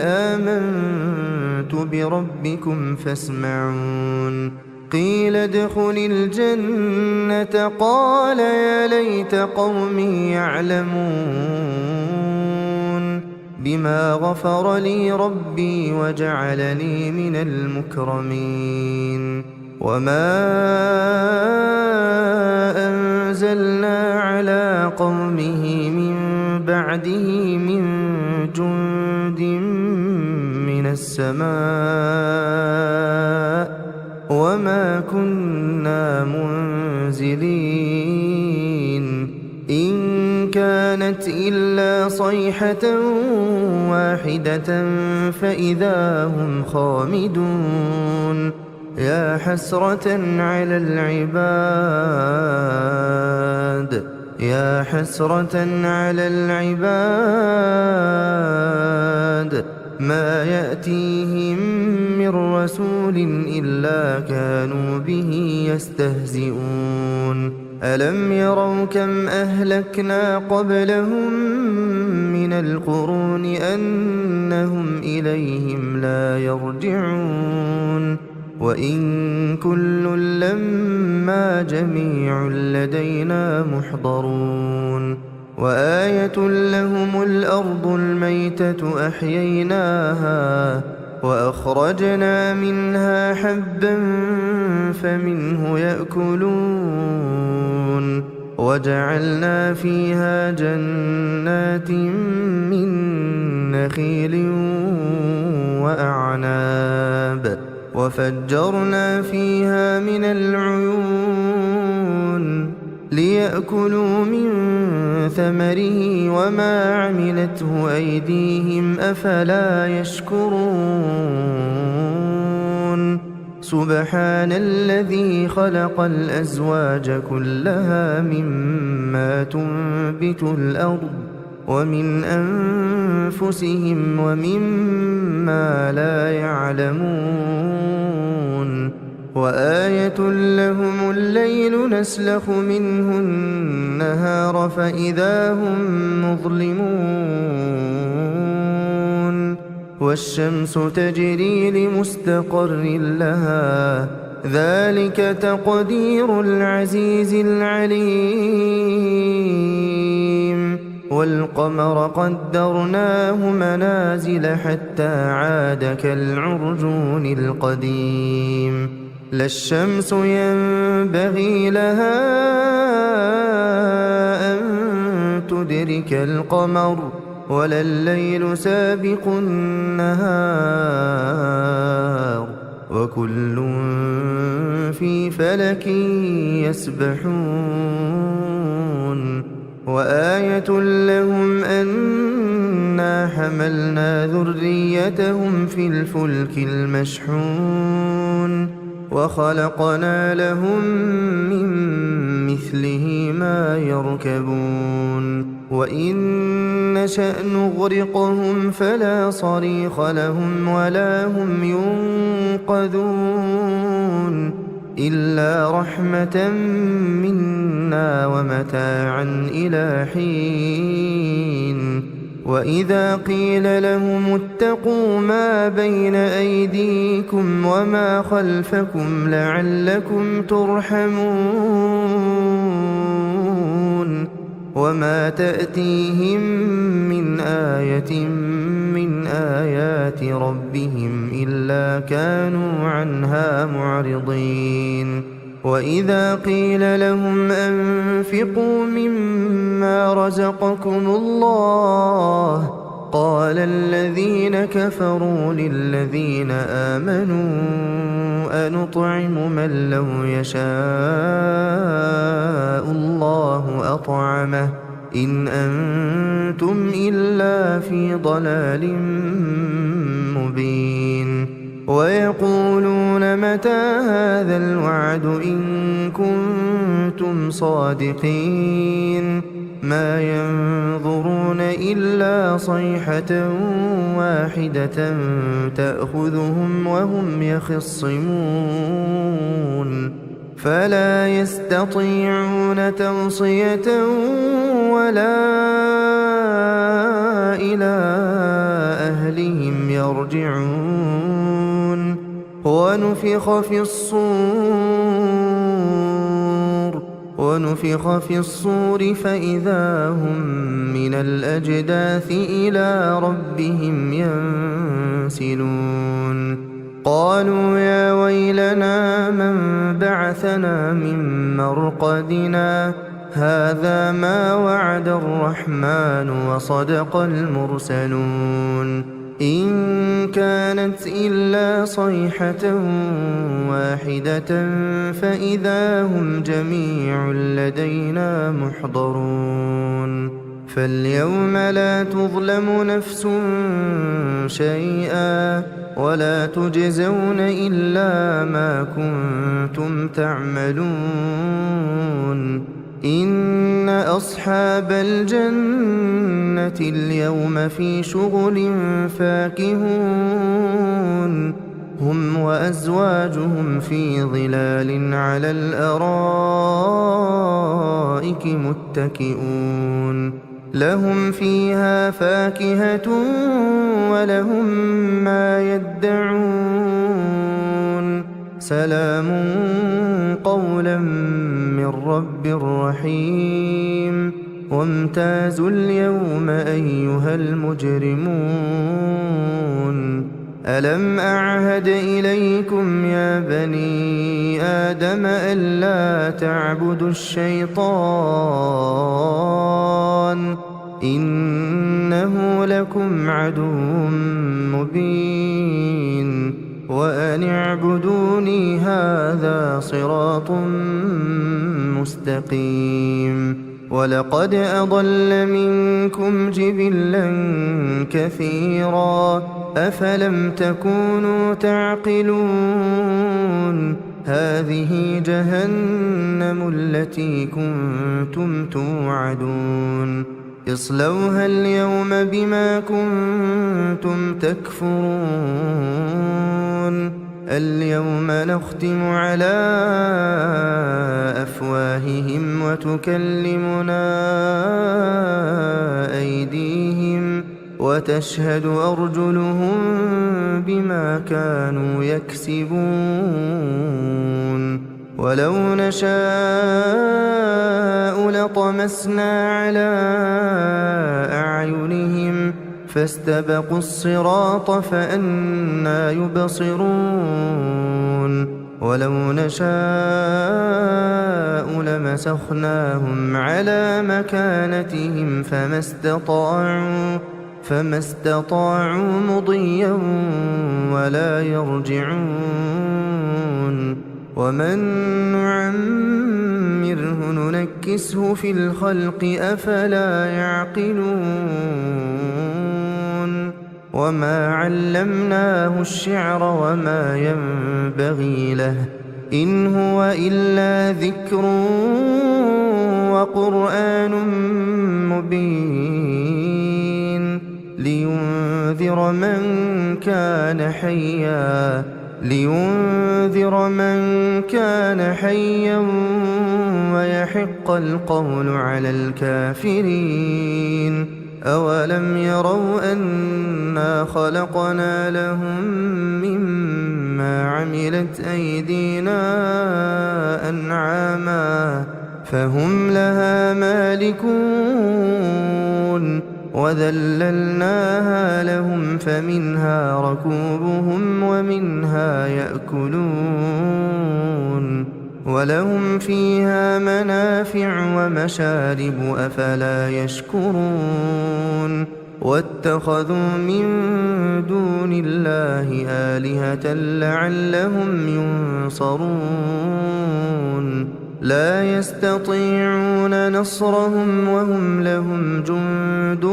آمنت بربكم فاسمعون قيل ادخل الجنة قال يا ليت قومي يعلمون بما غفر لي ربي وجعلني من المكرمين وما أنزلنا على قومه من بعده من جند من السماء وما كنا منزلين إن كانت إلا صيحة واحدة فإذا هم خامدون يا حسرة على العباد ما يأتيهم من رسول إلا كانوا به يستهزئون ألم يروا كم أهلكنا قبلهم من القرون أنهم إليهم لا يرجعون وإن كل لما جميع لدينا محضرون وآية لهم الأرض الميتة أحييناها وأخرجنا منها حبا فمنه يأكلون وجعلنا فيها جنات من نخيل وأعناب وفجرنا فيها من العيون ليأكلوا من ثمره وما عملته أيديهم أفلا يشكرون سبحان الذي خلق الأزواج كلها مما تنبت الأرض ومن أنفسهم ومما لا يعلمون وآية لهم الليل نسلخ منه النهار فإذا هم مظلمون والشمس تجري لمستقر لها ذلك تقدير العزيز العليم والقمر قدرناه منازل حتى عاد كالعرجون القديم لا الشمس ينبغي لها أن تدرك القمر ولا الليل سابق النهار وكل في فلك يسبحون وآية لهم أنا حملنا ذريتهم في الفلك المشحون وخلقنا لهم من مثله ما يركبون وإن نشأ نغرقهم فلا صريخ لهم ولا هم ينقذون إلا رحمة منا ومتاعا إلى حين وإذا قيل لهم اتقوا ما بين أيديكم وما خلفكم لعلكم ترحمون وما تأتيهم من آية من آيات ربهم إلا كانوا عنها معرضين وإذا قيل لهم أنفقوا مما رزقكم الله قال الذين كفروا للذين آمنوا أنطعم من لو يشاء الله أطعمه إن أنتم إلا في ضلال مبين ويقولون متى هذا الوعد إن كنتم صادقين ما ينظرون إلا صيحة واحدة تأخذهم وهم يخصمون فلا يستطيعون توصية ولا إلى أهلهم يرجعون ونفخ في الصور فإذا هم من الأجداث إلى ربهم ينسلون قالوا يا ويلنا من بعثنا من مرقدنا هذا ما وعد الرحمن وصدق المرسلون إن كانت إلا صيحة واحدة فإذا هم جميع لدينا محضرون فاليوم لا تظلم نفس شيئا ولا تجزون إلا ما كنتم تعملون إن أصحاب الجنة اليوم في شغل فاكهون هم وأزواجهم في ظلال على الأرائك متكئون لهم فيها فاكهة ولهم ما يدعون سلام قولا من رب رحيم وامتازوا اليوم أيها المجرمون ألم أعهد إليكم يا بني آدم ألا تعبدوا الشيطان إنه لكم عدو مبين وأن اعبدوني هذا صراط مستقيم ولقد أضل منكم جبلا كثيرا أفلم تكونوا تعقلون هذه جهنم التي كنتم توعدون اصلوها اليوم بما كنتم تكفرون اليوم نختم على أفواههم وتكلمنا أيديهم وتشهد أرجلهم بما كانوا يكسبون ولو نشاء لطمسنا على أعينهم فاستبقوا الصراط فأنى يبصرون ولو نشاء لمسخناهم على مكانتهم فما استطاعوا مضيا ولا يرجعون ومن نعمره ننكسه في الخلق أفلا يعقلون وما علمناه الشعر وما ينبغي له إن هو إلا ذكر وقرآن مبين لينذر من كان حيا ويحق القول على الكافرين أولم يروا أنا خلقنا لهم مما عملت أيدينا أنعاما فهم لها مالكون وذللناها لهم فمنها ركوبهم ومنها يأكلون ولهم فيها منافع ومشارب أفلا يشكرون واتخذوا من دون الله آلهة لعلهم ينصرون لا يستطيعون نصرهم وهم لهم جند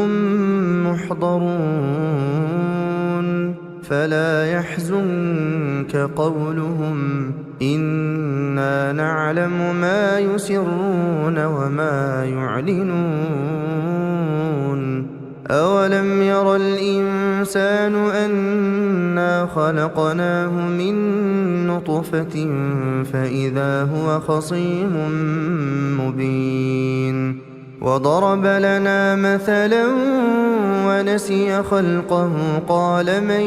محضرون فلا يحزنك قولهم إنا نعلم ما يسرون وما يعلنون أولم ير الإنسان أنا خلقناه من نطفة فإذا هو خصيم مبين وضرب لنا مثلا ونسي خلقه قال من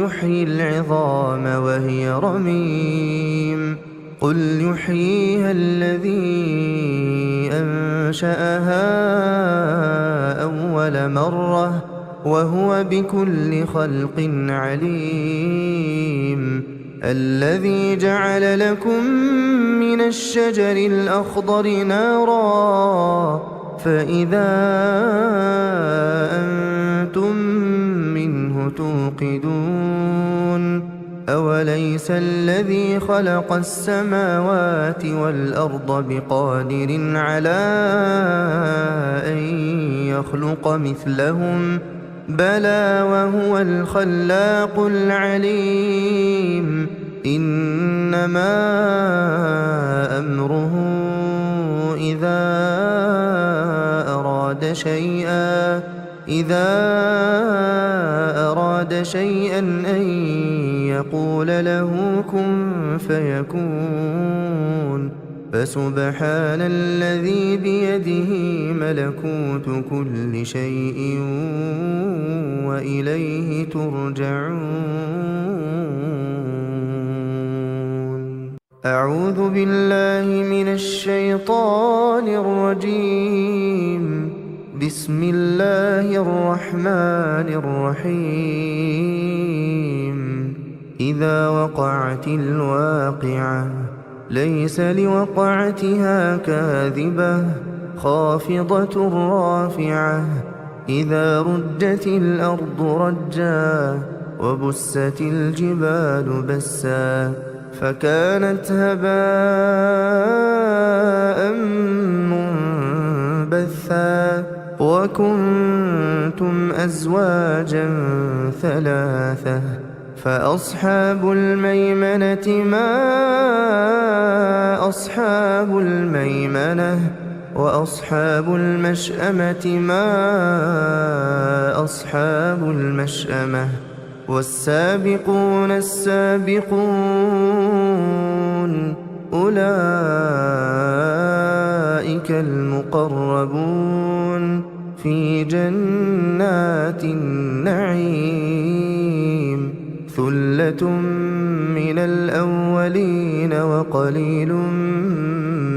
يحيي العظام وهي رميم قل يحييها الذي أنشأها أول مرة وهو بكل خلق عليم الذي جعل لكم من الشجر الأخضر نارا فإذا أنتم منه توقدون أوليس الذي خلق السماوات والأرض بقادر على أن يخلق مثلهم بلى وهو الخلاق العليم إنما أمره إذا أراد شيئا أن يقول له كن فيكون فسبحان الذي بيده ملكوت كل شيء وإليه ترجعون أعوذ بالله من الشيطان الرجيم بسم الله الرحمن الرحيم إذا وقعت الواقعة ليس لوقعتها كاذبة خافضة رافعة إذا رجت الأرض رجا وبست الجبال بسا فكانت هباء منبثا وكنتم أزواجا ثلاثة فأصحاب الميمنة ما أصحاب الميمنة وأصحاب المشأمة ما أصحاب المشأمة والسابقون السابقون أولئك المقربون في جنات النعيم ثلة من الأولين وقليل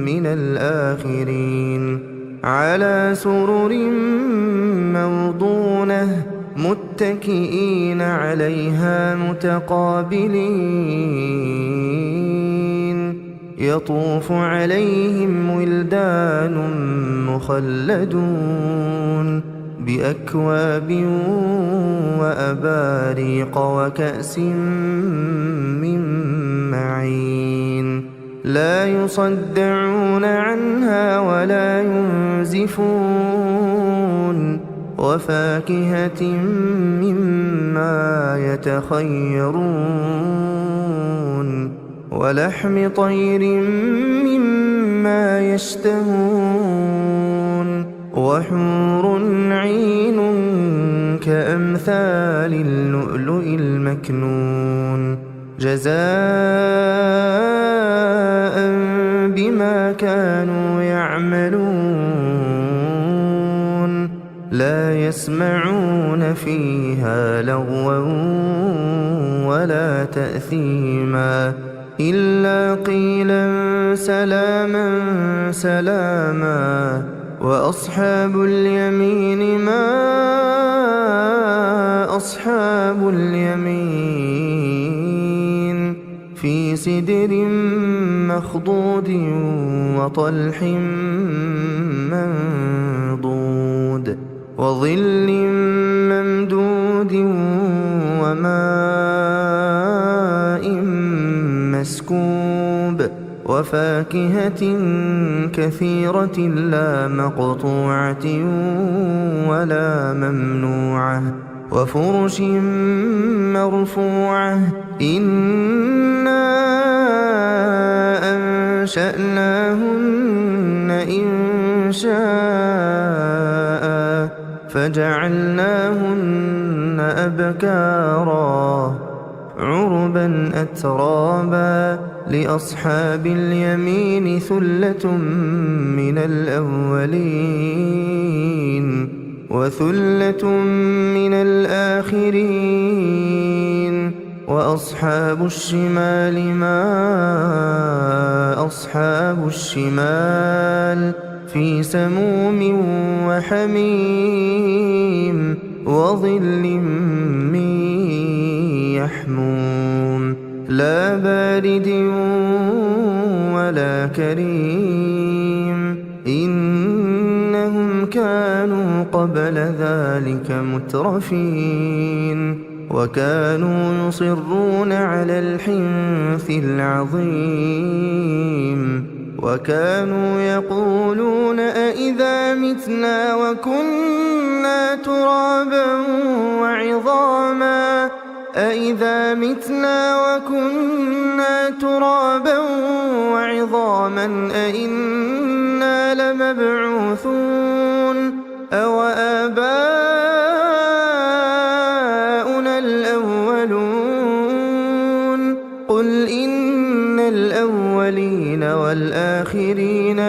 من الآخرين على سرر موضونة متكئين عليها متقابلين يطوف عليهم ولدان مخلدون بأكواب وأباريق وكأس من معين لا يصدعون عنها ولا ينزفون وفاكهة مما يتخيرون ولحم طير مما يشتهون وحور عين كأمثال اللؤلؤ المكنون جزاء بما كانوا يعملون لا يسمعون فيها لغوا ولا تأثيما إلا قيلا سلاما سلاما وأصحاب اليمين ما أصحاب اليمين في سدر مخضود وطلح منضود وظل ممدود وماء مسكوب وفاكهة كثيرة لا مقطوعة ولا ممنوعة وفرش مرفوعة إنا أنشأناهن إنشاء فجعلناهن أبكارا عربا أترابا لأصحاب اليمين ثلة من الأولين وثلة من الآخرين وأصحاب الشمال ما أصحاب الشمال في سموم وحميم وظل من يحموم لا بارد ولا كريم إنهم كانوا قبل ذلك مترفين وكانوا يصرون على الحنث العظيم وكانوا يقولون أئذا متنا وكنا ترابا وعظاما أئذا متنا وكنا ترابا وعظاما أئنا لمبعوثون أو آباؤنا الأولون قل إن الأولين والآخرين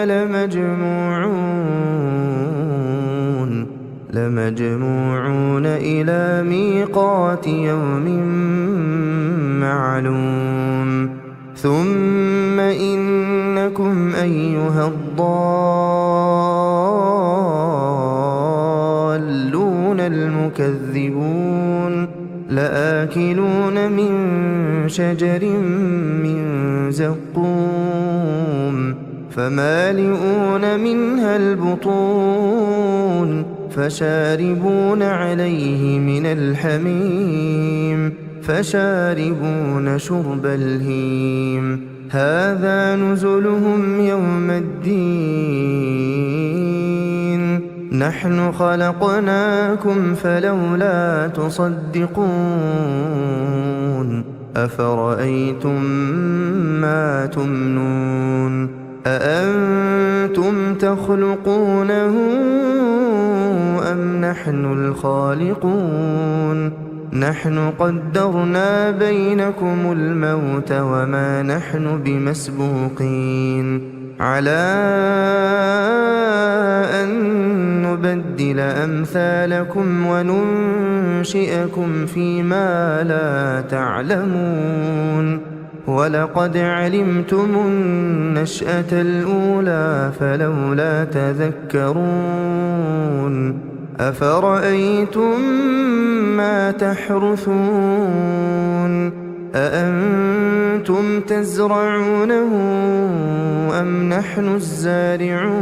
لمجموعون إلى ميقات يوم معلوم ثم إنكم أيها الضالون المكذبون لآكلون من شجر من زقوم فمالئون منها البطون فشاربون عليه من الحميم فشاربون شرب الهيم هذا نزلهم يوم الدين نحن خلقناكم فلولا تصدقون أفرأيتم ما تمنون أأنتم تخلقونه أم نحن الخالقون نحن قدرنا بينكم الموت وما نحن بمسبوقين على أن نبدل أمثالكم وننشئكم فيما لا تعلمون ولقد علمتم النشأة الأولى فلولا تذكرون أفرأيتم ما تحرثون أأنتم تزرعونه أم نحن الزارعون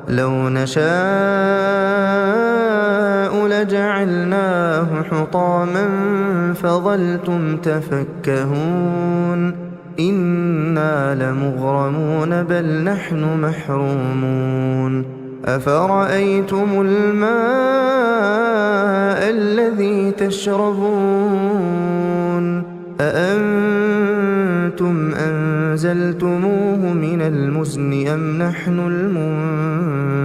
لو نشاء لجعلناه حطاما فظلتم تفكهون إنا لمغرمون بل نحن محرومون أفرأيتم الماء الذي تشربون أأنتم أنزلتموه من المزن أم نحن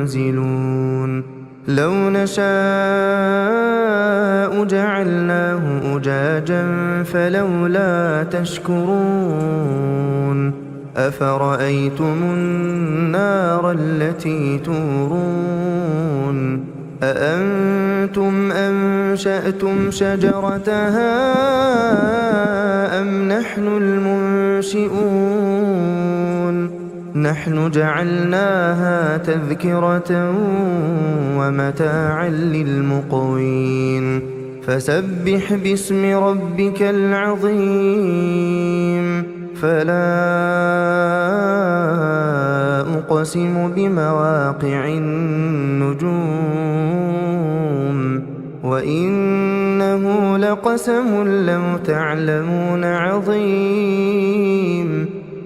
المنزلون لو نشاء جعلناه أجاجا فلولا تشكرون أفرأيتم النار التي تورون أأنتم أنشأتم شجرتها أم نحن المنشئون نحن جعلناها تذكرة ومتاعا للمقوين فسبح باسم ربك العظيم فلا أقسم بمواقع النجوم وإنه لقسم لو تعلمون عظيم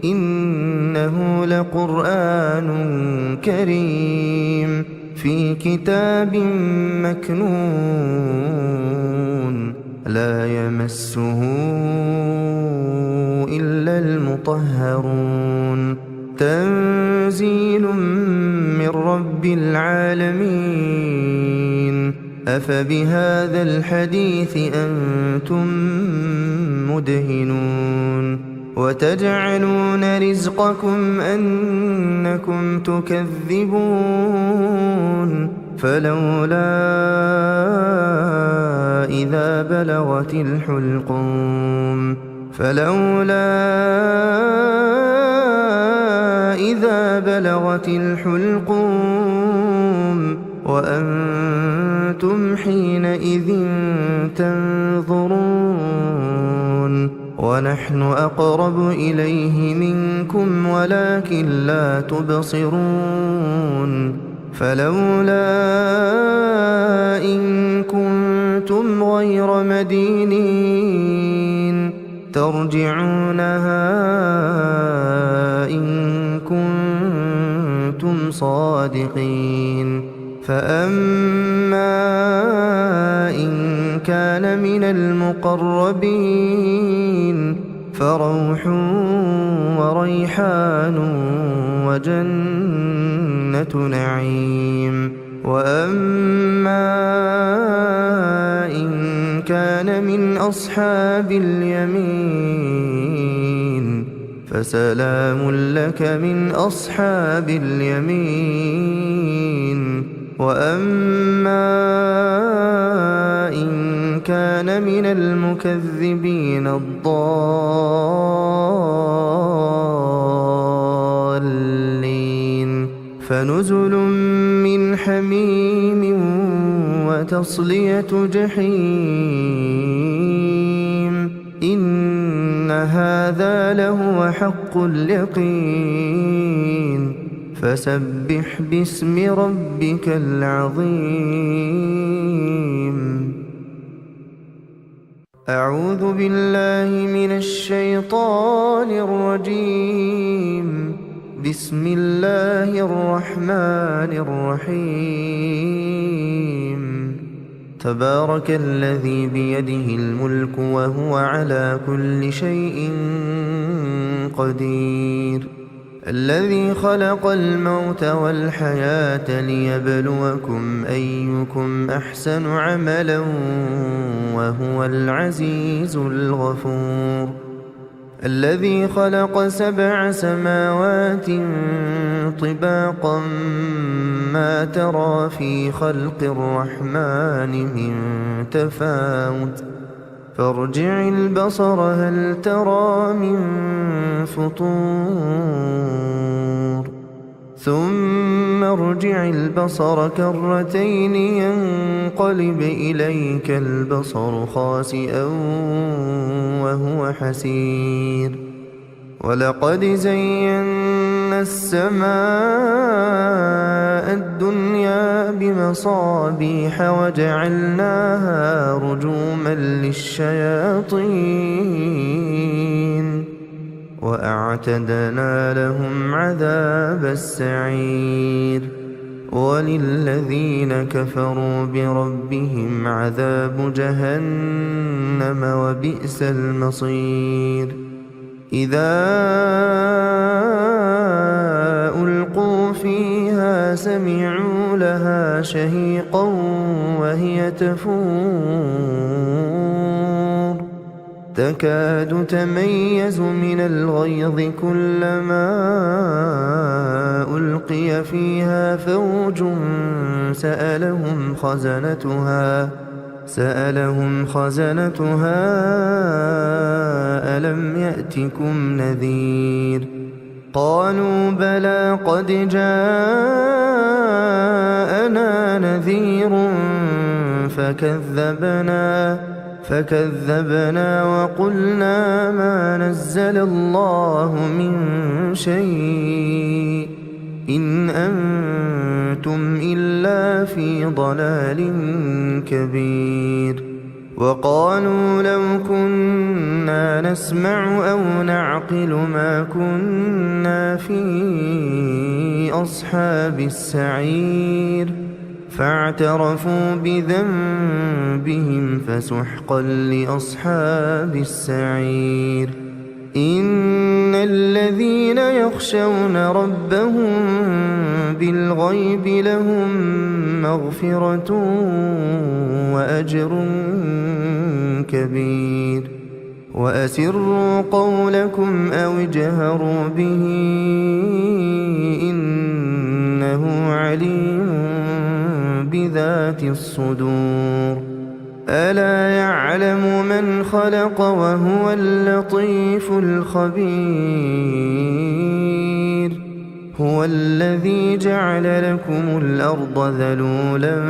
إنه لقرآن كريم في كتاب مكنون لا يمسه إلا المطهرون تنزيل من رب العالمين أفبهذا الحديث أنتم مدهنون وتجعلون رزقكم أنكم تكذبون فلولا إذا بلغت الحلقوم وأنتم حينئذ تنظرون ونحن أقرب إليه منكم ولكن لا تبصرون فلولا إن كنتم غير مدينين ترجعونها إن كنتم صادقين فأما إن كان من المقربين فروح وريحان وجنة نعيم وأما إن كان من أصحاب اليمين فسلام لك من أصحاب اليمين وأما إن كان من المكذبين الضالين فنزل من حميم وتصلية جحيم إن هذا لهو حق اليقين فسبح باسم ربك العظيم أعوذ بالله من الشيطان الرجيم بسم الله الرحمن الرحيم تبارك الذي بيده الملك وهو على كل شيء قدير الذي خلق الموت والحياة ليبلوكم أيكم أحسن عملا وهو العزيز الغفور الذي خلق 7 سماوات طباقا ما ترى في خلق الرحمن من تفاوت فارجع البصر هل ترى من فطور ثم ارجع البصر كرتين ينقلب إليك البصر خاسئا وهو حسير ولقد زينا السماء الدنيا بمصابيح وجعلناها رجوما للشياطين وأعتدنا لهم عذاب السعير وللذين كفروا بربهم عذاب جهنم وبئس المصير إذا ألقوا فيها سمعوا لها شهيقا وهي تفور تكاد تميز من الغيظ كلما ألقي فيها فوج سألهم خزنتها ألم يأتكم نذير قالوا بلى قد جاءنا نذير فكذبنا وقلنا ما نزل الله من شيء إن أنتم إلا في ضلال كبير وقالوا لو كنا نسمع أو نعقل ما كنا في أصحاب السعير فاعترفوا بذنبهم فسحقا لأصحاب السعير إن الذين يخشون ربهم بالغيب لهم مغفرة وأجر كبير وأسروا قولكم أو اجهروا به إنه عليم بذات الصدور ألا يعلم من خلق وهو اللطيف الخبير هو الذي جعل لكم الأرض ذلولا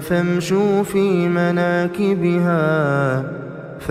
فامشوا في مناكبها